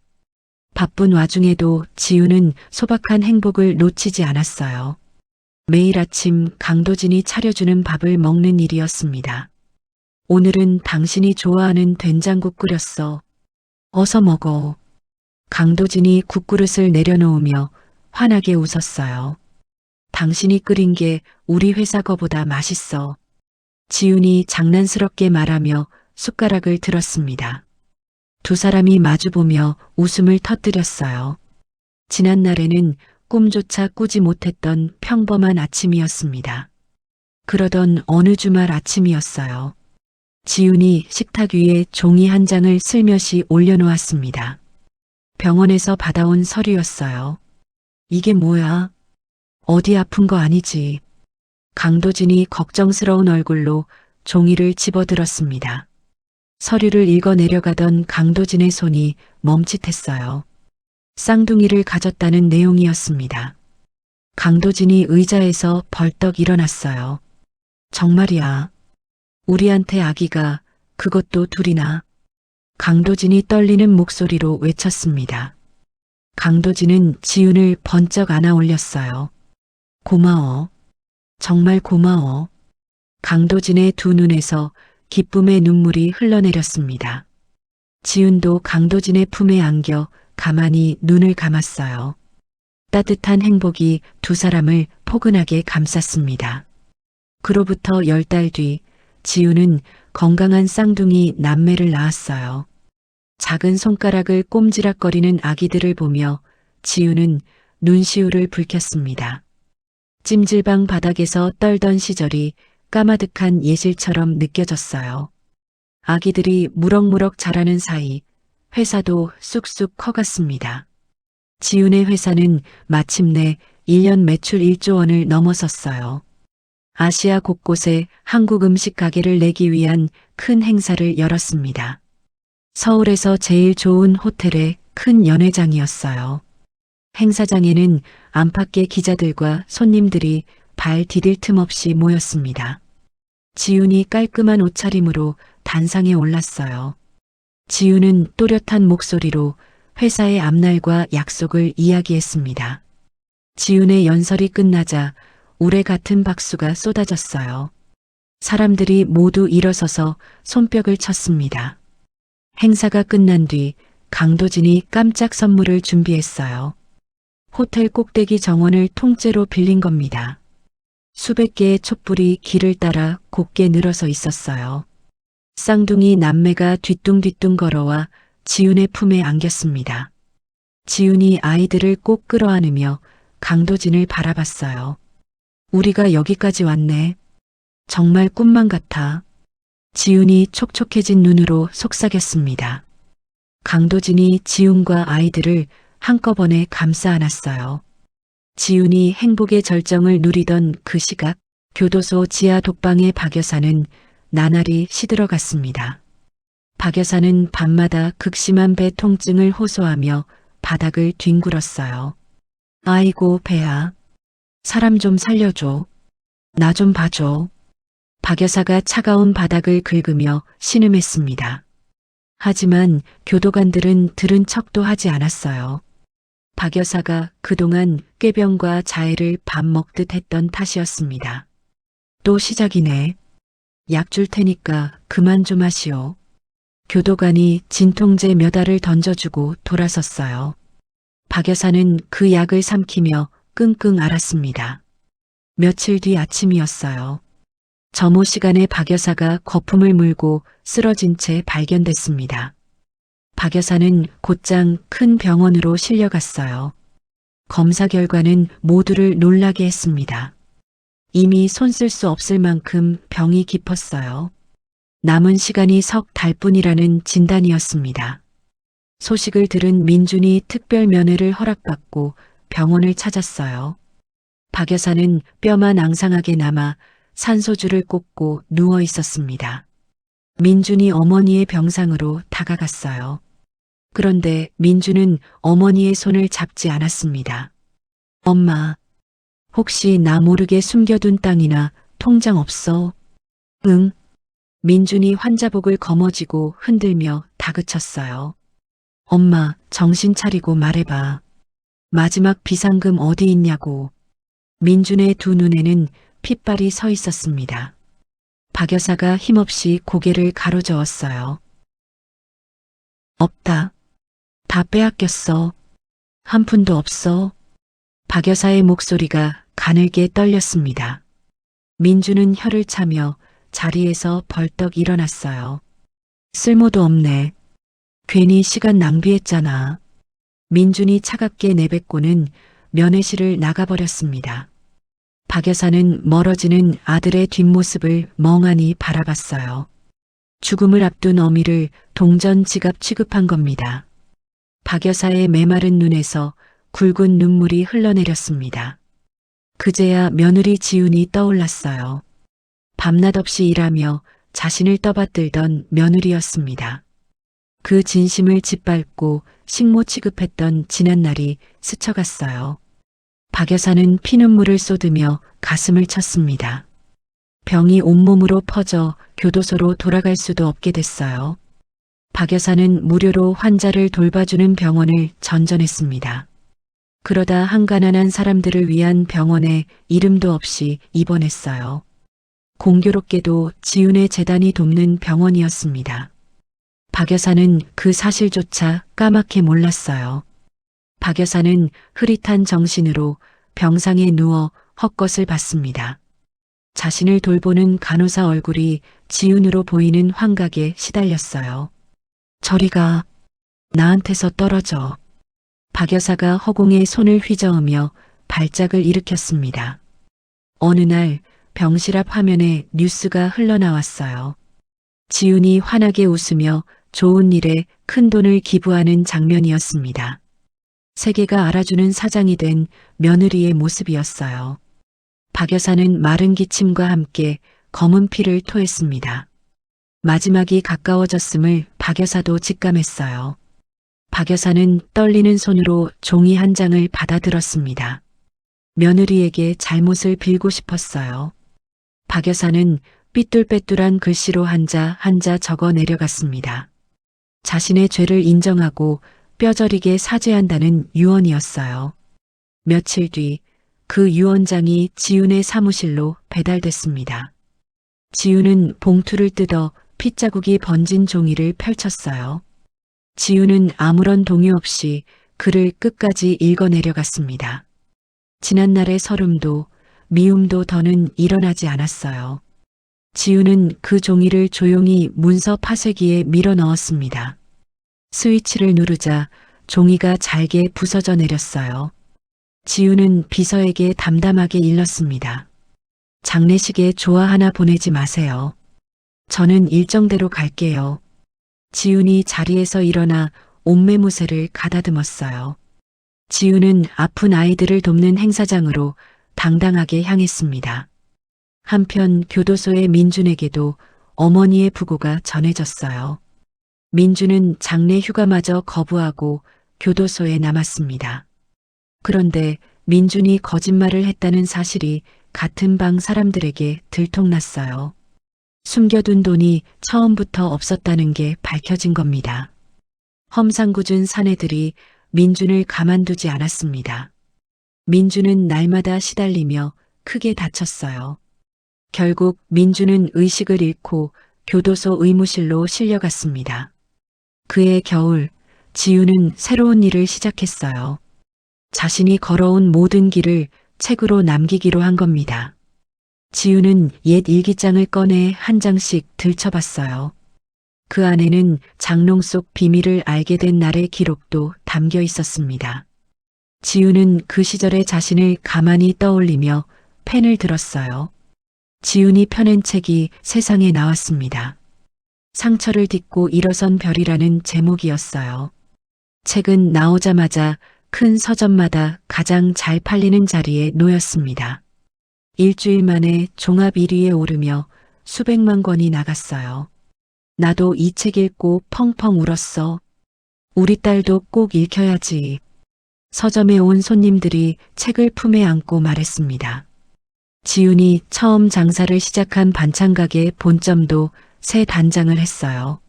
바쁜 와중에도 지훈은 소박한 행복을 놓치지 않았어요. 매일 아침 강도진이 차려주는 밥을 먹는 일이었습니다. 오늘은 당신이 좋아하는 된장국 끓였어. 어서 먹어. 강도진이 국그릇을 내려놓으며 환하게 웃었어요. 당신이 끓인 게 우리 회사 거보다 맛있어. 지훈이 장난스럽게 말하며 숟가락을 들었습니다. 두 사람이 마주보며 웃음을 터뜨렸어요. 지난 날에는 꿈조차 꾸지 못했던 평범한 아침이었습니다. 그러던 어느 주말 아침이었어요. 지훈이 식탁 위에 종이 한 장을 슬며시 올려놓았습니다. 병원에서 받아온 서류였어요. 이게 뭐야? 어디 아픈 거 아니지? 강도진이 걱정스러운 얼굴로 종이를 집어들었습니다. 서류를 읽어 내려가던 강도진의 손이 멈칫했어요. 쌍둥이를 가졌다는 내용이었습니다. 강도진이 의자에서 벌떡 일어났어요. 정말이야. 우리한테 아기가, 그것도 둘이나. 강도진이 떨리는 목소리로 외쳤습니다. 강도진은 지훈을 번쩍 안아 올렸어요. 고마워. 정말 고마워. 강도진의 두 눈에서 기쁨의 눈물이 흘러내렸습니다. 지훈도 강도진의 품에 안겨 가만히 눈을 감았어요. 따뜻한 행복이 두 사람을 포근하게 감쌌습니다. 그로부터 10달 뒤 지훈은 건강한 쌍둥이 남매를 낳았어요. 작은 손가락을 꼼지락거리는 아기들을 보며 지훈은 눈시울을 붉혔습니다. 찜질방 바닥에서 떨던 시절이 까마득한 예실처럼 느껴졌어요. 아기들이 무럭무럭 자라는 사이 회사도 쑥쑥 커갔습니다. 지훈의 회사는 마침내 1년 매출 1조 원을 넘어섰어요. 아시아 곳곳에 한국 음식 가게를 내기 위한 큰 행사를 열었습니다. 서울에서 제일 좋은 호텔의 큰 연회장이었어요. 행사장에는 안팎의 기자들과 손님들이 발 디딜 틈 없이 모였습니다. 지훈이 깔끔한 옷차림으로 단상에 올랐어요. 지훈은 또렷한 목소리로 회사의 앞날과 약속을 이야기했습니다. 지훈의 연설이 끝나자 우레 같은 박수가 쏟아졌어요. 사람들이 모두 일어서서 손뼉을 쳤습니다. 행사가 끝난 뒤 강도진이 깜짝 선물을 준비했어요. 호텔 꼭대기 정원을 통째로 빌린 겁니다. 수백 개의 촛불이 길을 따라 곱게 늘어서 있었어요. 쌍둥이 남매가 뒤뚱뒤뚱 걸어와 지훈의 품에 안겼습니다. 지훈이 아이들을 꼭 끌어안으며 강도진을 바라봤어요. 우리가 여기까지 왔네. 정말 꿈만 같아. 지훈이 촉촉해진 눈으로 속삭였습니다. 강도진이 지훈과 아이들을 한꺼번에 감싸 안았어요. 지훈이 행복의 절정을 누리던 그 시각, 교도소 지하 독방의 박 여사는 나날이 시들어갔습니다. 박 여사는 밤마다 극심한 배 통증을 호소하며 바닥을 뒹굴었어요. 아이고 배야. 사람 좀 살려줘. 나 좀 봐줘. 박 여사가 차가운 바닥을 긁으며 신음했습니다. 하지만 교도관들은 들은 척도 하지 않았어요. 박 여사가 그동안 꾀병과 자해를 밥 먹듯 했던 탓이었습니다. 또 시작이네. 약 줄 테니까 그만 좀 하시오. 교도관이 진통제 몇 알을 던져주고 돌아섰어요. 박 여사는 그 약을 삼키며 끙끙 앓았습니다. 며칠 뒤 아침이었어요. 점호 시간에 박 여사가 거품을 물고 쓰러진 채 발견됐습니다. 박 여사는 곧장 큰 병원으로 실려갔어요. 검사 결과는 모두를 놀라게 했습니다. 이미 손 쓸 수 없을 만큼 병이 깊었어요. 남은 시간이 석 달뿐이라는 진단이었습니다. 소식을 들은 민준이 특별 면회를 허락받고 병원을 찾았어요. 박 여사는 뼈만 앙상하게 남아 산소줄을 꽂고 누워 있었습니다. 민준이 어머니의 병상으로 다가갔어요. 그런데 민준은 어머니의 손을 잡지 않았습니다. 엄마, 혹시 나 모르게 숨겨둔 땅이나 통장 없어? 응. 민준이 환자복을 거머쥐고 흔들며 다그쳤어요. 엄마, 정신 차리고 말해봐. 마지막 비상금 어디 있냐고. 민준의 두 눈에는 핏발이 서 있었습니다. 박 여사가 힘없이 고개를 가로저었어요. 없다. 다 빼앗겼어. 한 푼도 없어. 박 여사의 목소리가 가늘게 떨렸습니다. 민준은 혀를 차며 자리에서 벌떡 일어났어요. 쓸모도 없네. 괜히 시간 낭비했잖아. 민준이 차갑게 내뱉고는 면회실을 나가버렸습니다. 박 여사는 멀어지는 아들의 뒷모습을 멍하니 바라봤어요. 죽음을 앞둔 어미를 동전 지갑 취급한 겁니다. 박 여사의 메마른 눈에서 굵은 눈물이 흘러내렸습니다. 그제야 며느리 지훈이 떠올랐어요. 밤낮 없이 일하며 자신을 떠받들던 며느리였습니다. 그 진심을 짓밟고 식모 취급했던 지난날이 스쳐갔어요. 박 여사는 피눈물을 쏟으며 가슴을 쳤습니다. 병이 온몸으로 퍼져 교도소로 돌아갈 수도 없게 됐어요. 박 여사는 무료로 환자를 돌봐주는 병원을 전전했습니다. 그러다 한가난한 사람들을 위한 병원에 이름도 없이 입원했어요. 공교롭게도 지훈의 재단이 돕는 병원이었습니다. 박 여사는 그 사실조차 까맣게 몰랐어요. 박 여사는 흐릿한 정신으로 병상에 누워 헛것을 봤습니다. 자신을 돌보는 간호사 얼굴이 지훈으로 보이는 환각에 시달렸어요. 저리 가. 나한테서 떨어져. 박 여사가 허공에 손을 휘저으며 발작을 일으켰습니다. 어느 날 병실 앞 화면에 뉴스가 흘러나왔어요. 지훈이 환하게 웃으며 좋은 일에 큰 돈을 기부하는 장면이었습니다. 세계가 알아주는 사장이 된 며느리의 모습이었어요. 박 여사는 마른 기침과 함께 검은 피를 토했습니다. 마지막이 가까워졌음을 박 여사도 직감했어요. 박 여사는 떨리는 손으로 종이 한 장을 받아들었습니다. 며느리에게 잘못을 빌고 싶었어요. 박 여사는 삐뚤빼뚤한 글씨로 한자 한자 적어 내려갔습니다. 자신의 죄를 인정하고 뼈저리게 사죄한다는 유언이었어요. 며칠 뒤 그 유언장이 지훈의 사무실로 배달됐습니다. 지훈은 봉투를 뜯어 핏자국이 번진 종이를 펼쳤어요. 지훈은 아무런 동요 없이 글을 끝까지 읽어 내려갔습니다. 지난날의 서름도 미움도 더는 일어나지 않았어요. 지훈은 그 종이를 조용히 문서 파쇄기에 밀어 넣었습니다. 스위치를 누르자 종이가 잘게 부서져 내렸어요. 지훈은 비서에게 담담하게 일렀습니다. 장례식에 조화 하나 보내지 마세요. 저는 일정대로 갈게요. 지훈이 자리에서 일어나 옷매무새를 가다듬었어요. 지훈은 아픈 아이들을 돕는 행사장으로 당당하게 향했습니다. 한편 교도소의 민준에게도 어머니의 부고가 전해졌어요. 민준은 장례 휴가마저 거부하고 교도소에 남았습니다. 그런데 민준이 거짓말을 했다는 사실이 같은 방 사람들에게 들통났어요. 숨겨둔 돈이 처음부터 없었다는 게 밝혀진 겁니다. 험상궂은 사내들이 민준을 가만두지 않았습니다. 민준은 날마다 시달리며 크게 다쳤어요. 결국 민준은 의식을 잃고 교도소 의무실로 실려갔습니다. 그해 겨울 지훈은 새로운 일을 시작했어요. 자신이 걸어온 모든 길을 책으로 남기기로 한 겁니다. 지우는 옛 일기장을 꺼내 한 장씩 들춰봤어요. 그 안에는 장롱 속 비밀을 알게 된 날의 기록도 담겨 있었습니다. 지우는 그 시절의 자신을 가만히 떠올리며 펜을 들었어요. 지훈이 펴낸 책이 세상에 나왔습니다. 상처를 딛고 일어선 별이라는 제목이었어요. 책은 나오자마자 큰 서점마다 가장 잘 팔리는 자리에 놓였습니다. 일주일 만에 종합 1위에 오르며 수백만 권이 나갔어요. 나도 이 책 읽고 펑펑 울었어. 우리 딸도 꼭 읽혀야지. 서점에 온 손님들이 책을 품에 안고 말했습니다. 지훈이 처음 장사를 시작한 반찬가게 본점도 새 단장을 했어요.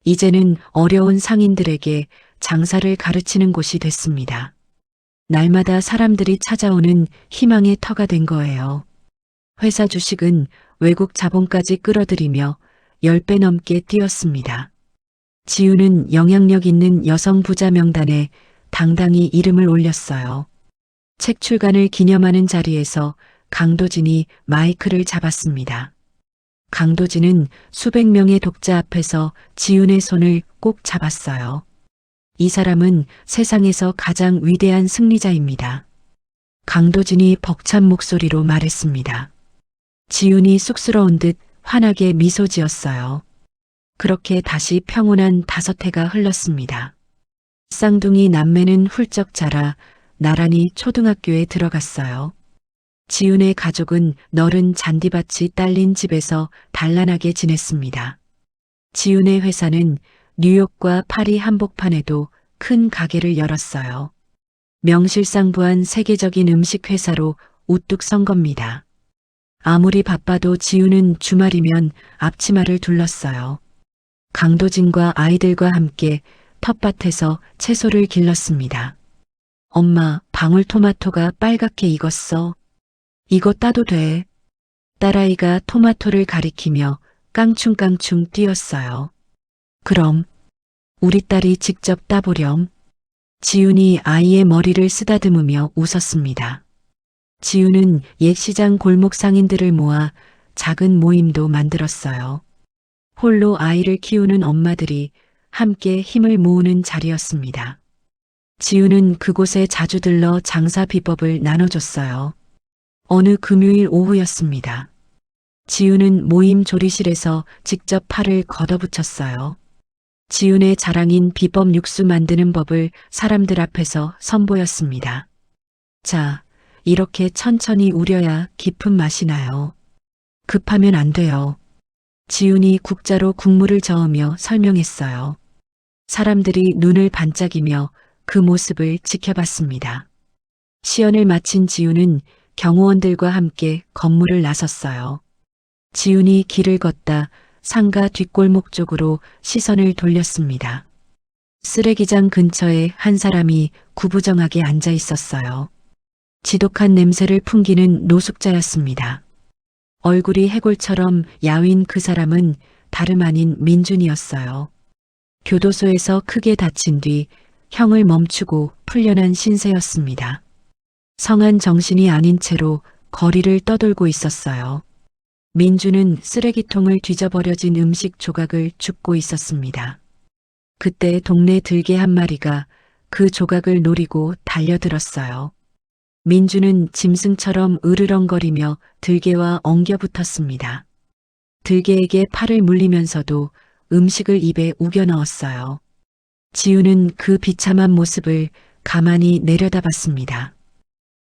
이제는 어려운 상인들에게 장사를 가르치는 곳이 됐습니다. 날마다 사람들이 찾아오는 희망의 터가 된 거예요. 회사 주식은 외국 자본까지 끌어들이며 10배 넘게 뛰었습니다. 지훈은 영향력 있는 여성 부자 명단에 당당히 이름을 올렸어요. 책 출간을 기념하는 자리에서 강도진이 마이크를 잡았습니다. 강도진은 수백 명의 독자 앞에서 지훈의 손을 꼭 잡았어요. 이 사람은 세상에서 가장 위대한 승리자입니다. 강도진이 벅찬 목소리로 말했습니다. 지훈이 쑥스러운 듯 환하게 미소 지었어요. 그렇게 다시 평온한 5해가 흘렀습니다. 쌍둥이 남매는 훌쩍 자라 나란히 초등학교에 들어갔어요. 지훈의 가족은 너른 잔디밭이 딸린 집에서 단란하게 지냈습니다. 지훈의 회사는 뉴욕과 파리 한복판에도 큰 가게를 열었어요. 명실상부한 세계적인 음식 회사로 우뚝 선 겁니다. 아무리 바빠도 지훈은 주말이면 앞치마를 둘렀어요. 강도진과 아이들과 함께 텃밭에서 채소를 길렀습니다. 엄마, 방울토마토가 빨갛게 익었어. 이거 따도 돼. 딸아이가 토마토를 가리키며 깡충깡충 뛰었어요. 그럼 우리 딸이 직접 따보렴. 지훈이 아이의 머리를 쓰다듬으며 웃었습니다. 지훈은 옛 시장 골목 상인들을 모아 작은 모임도 만들었어요. 홀로 아이를 키우는 엄마들이 함께 힘을 모으는 자리였습니다. 지훈은 그곳에 자주 들러 장사 비법을 나눠줬어요. 어느 금요일 오후였습니다. 지훈은 모임 조리실에서 직접 팔을 걷어붙였어요. 지훈의 자랑인 비법 육수 만드는 법을 사람들 앞에서 선보였습니다. 자, 이렇게 천천히 우려야 깊은 맛이 나요. 급하면 안 돼요. 지훈이 국자로 국물을 저으며 설명했어요. 사람들이 눈을 반짝이며 그 모습을 지켜봤습니다. 시연을 마친 지훈은 경호원들과 함께 건물을 나섰어요. 지훈이 길을 걷다 상가 뒷골목 쪽으로 시선을 돌렸습니다. 쓰레기장 근처에 한 사람이 구부정하게 앉아 있었어요. 지독한 냄새를 풍기는 노숙자였습니다. 얼굴이 해골처럼 야윈 그 사람은 다름 아닌 민준이었어요. 교도소에서 크게 다친 뒤 형을 멈추고 풀려난 신세였습니다. 성한 정신이 아닌 채로 거리를 떠돌고 있었어요. 민주는 쓰레기통을 뒤져버려진 음식 조각을 줍고 있었습니다. 그때 동네 들개 한 마리가 그 조각을 노리고 달려들었어요. 민주는 짐승처럼 으르렁거리며 들개와 엉겨붙었습니다. 들개에게 팔을 물리면서도 음식을 입에 우겨 넣었어요. 지우는 그 비참한 모습을 가만히 내려다봤습니다.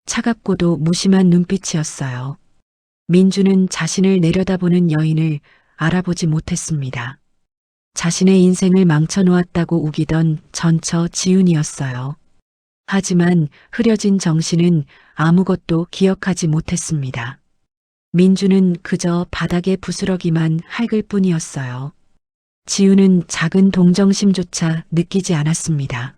차갑고도 무심한 눈빛이었어요. 민주는 자신을 내려다보는 여인을 알아보지 못했습니다. 자신의 인생을 망쳐놓았다고 우기던 전처 지훈이었어요. 하지만 흐려진 정신은 아무것도 기억하지 못했습니다. 민주는 그저 바닥에 부스러기만 핥을 뿐이었어요. 지훈은 작은 동정심조차 느끼지 않았습니다.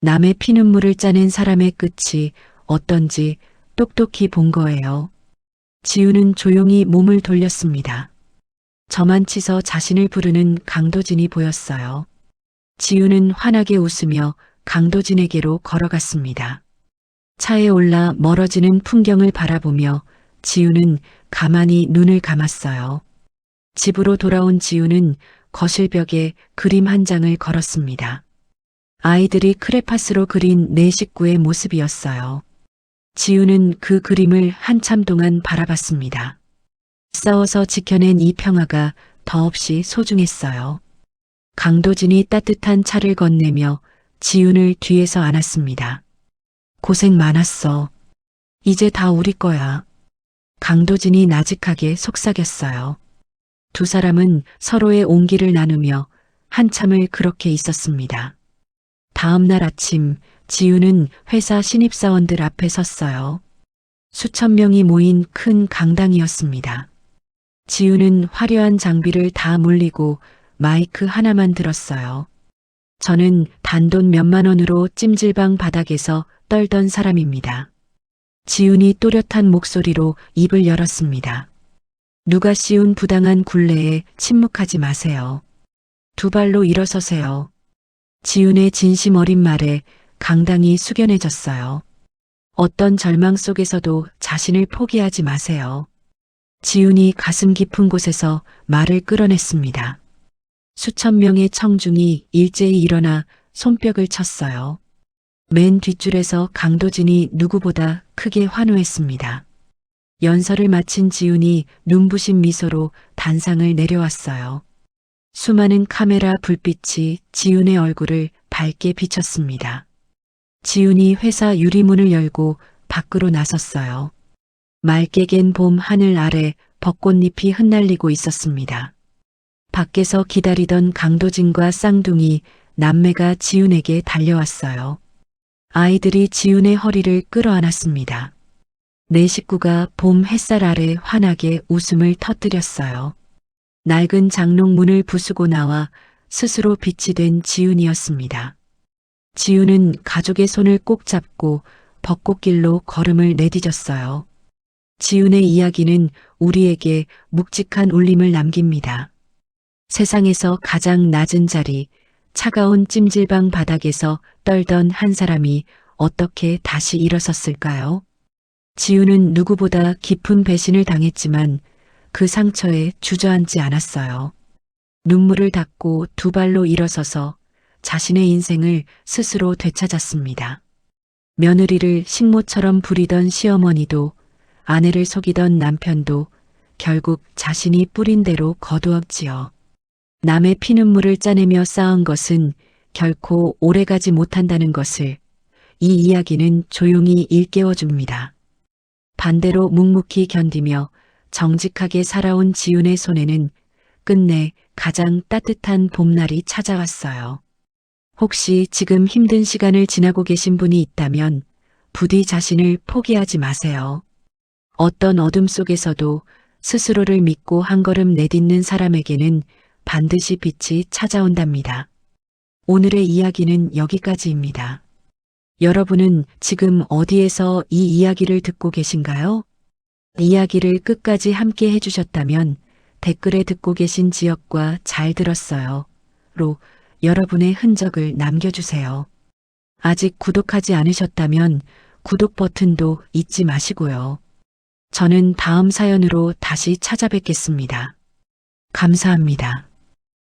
남의 피눈물을 짜낸 사람의 끝이 어떤지 똑똑히 본 거예요. 지훈은 조용히 몸을 돌렸습니다. 저만치서 자신을 부르는 강도진이 보였어요. 지훈은 환하게 웃으며 강도진에게로 걸어갔습니다. 차에 올라 멀어지는 풍경을 바라보며 지우는 가만히 눈을 감았어요. 집으로 돌아온 지우는 거실벽에 그림 한 장을 걸었습니다. 아이들이 크레파스로 그린 네 식구의 모습이었어요. 지우는 그 그림을 한참 동안 바라봤습니다. 싸워서 지켜낸 이 평화가 더없이 소중했어요. 강도진이 따뜻한 차를 건네며 지훈을 뒤에서 안았습니다. 고생 많았어. 이제 다 우리 거야. 강도진이 나직하게 속삭였어요. 두 사람은 서로의 온기를 나누며 한참을 그렇게 있었습니다. 다음 날 아침 지훈은 회사 신입사원들 앞에 섰어요. 수천 명이 모인 큰 강당이었습니다. 지훈은 화려한 장비를 다 물리고 마이크 하나만 들었어요. 저는 단돈 몇만 원으로 찜질방 바닥에서 떨던 사람입니다. 지훈이 또렷한 목소리로 입을 열었습니다. 누가 씌운 부당한 굴레에 침묵하지 마세요. 두 발로 일어서세요. 지훈의 진심 어린 말에 강당이 숙연해졌어요. 어떤 절망 속에서도 자신을 포기하지 마세요. 지훈이 가슴 깊은 곳에서 말을 끌어냈습니다. 수천 명의 청중이 일제히 일어나 손뼉을 쳤어요. 맨 뒷줄에서 강도진이 누구보다 크게 환호했습니다. 연설을 마친 지훈이 눈부신 미소로 단상을 내려왔어요. 수많은 카메라 불빛이 지훈의 얼굴을 밝게 비쳤습니다. 지훈이 회사 유리문을 열고 밖으로 나섰어요. 맑게 갠 봄 하늘 아래 벚꽃잎이 흩날리고 있었습니다. 밖에서 기다리던 강도진과 쌍둥이 남매가 지훈에게 달려왔어요. 아이들이 지훈의 허리를 끌어안았습니다. 네 식구가 봄 햇살 아래 환하게 웃음을 터뜨렸어요. 낡은 장롱 문을 부수고 나와 스스로 빛이 된 지훈이었습니다. 지훈은 가족의 손을 꼭 잡고 벚꽃길로 걸음을 내디뎠어요. 지훈의 이야기는 우리에게 묵직한 울림을 남깁니다. 세상에서 가장 낮은 자리, 차가운 찜질방 바닥에서 떨던 한 사람이 어떻게 다시 일어섰을까요? 지훈은 누구보다 깊은 배신을 당했지만 그 상처에 주저앉지 않았어요. 눈물을 닦고 두 발로 일어서서 자신의 인생을 스스로 되찾았습니다. 며느리를 식모처럼 부리던 시어머니도 아내를 속이던 남편도 결국 자신이 뿌린 대로 거두었지요. 남의 피눈물을 짜내며 쌓은 것은 결코 오래가지 못한다는 것을 이 이야기는 조용히 일깨워줍니다. 반대로 묵묵히 견디며 정직하게 살아온 지훈의 손에는 끝내 가장 따뜻한 봄날이 찾아왔어요. 혹시 지금 힘든 시간을 지나고 계신 분이 있다면 부디 자신을 포기하지 마세요. 어떤 어둠 속에서도 스스로를 믿고 한 걸음 내딛는 사람에게는 반드시 빛이 찾아온답니다. 오늘의 이야기는 여기까지입니다. 여러분은 지금 어디에서 이 이야기를 듣고 계신가요? 이야기를 끝까지 함께 해주셨다면 댓글에 듣고 계신 지역과 잘 들었어요. 로 여러분의 흔적을 남겨주세요. 아직 구독하지 않으셨다면 구독 버튼도 잊지 마시고요. 저는 다음 사연으로 다시 찾아뵙겠습니다. 감사합니다.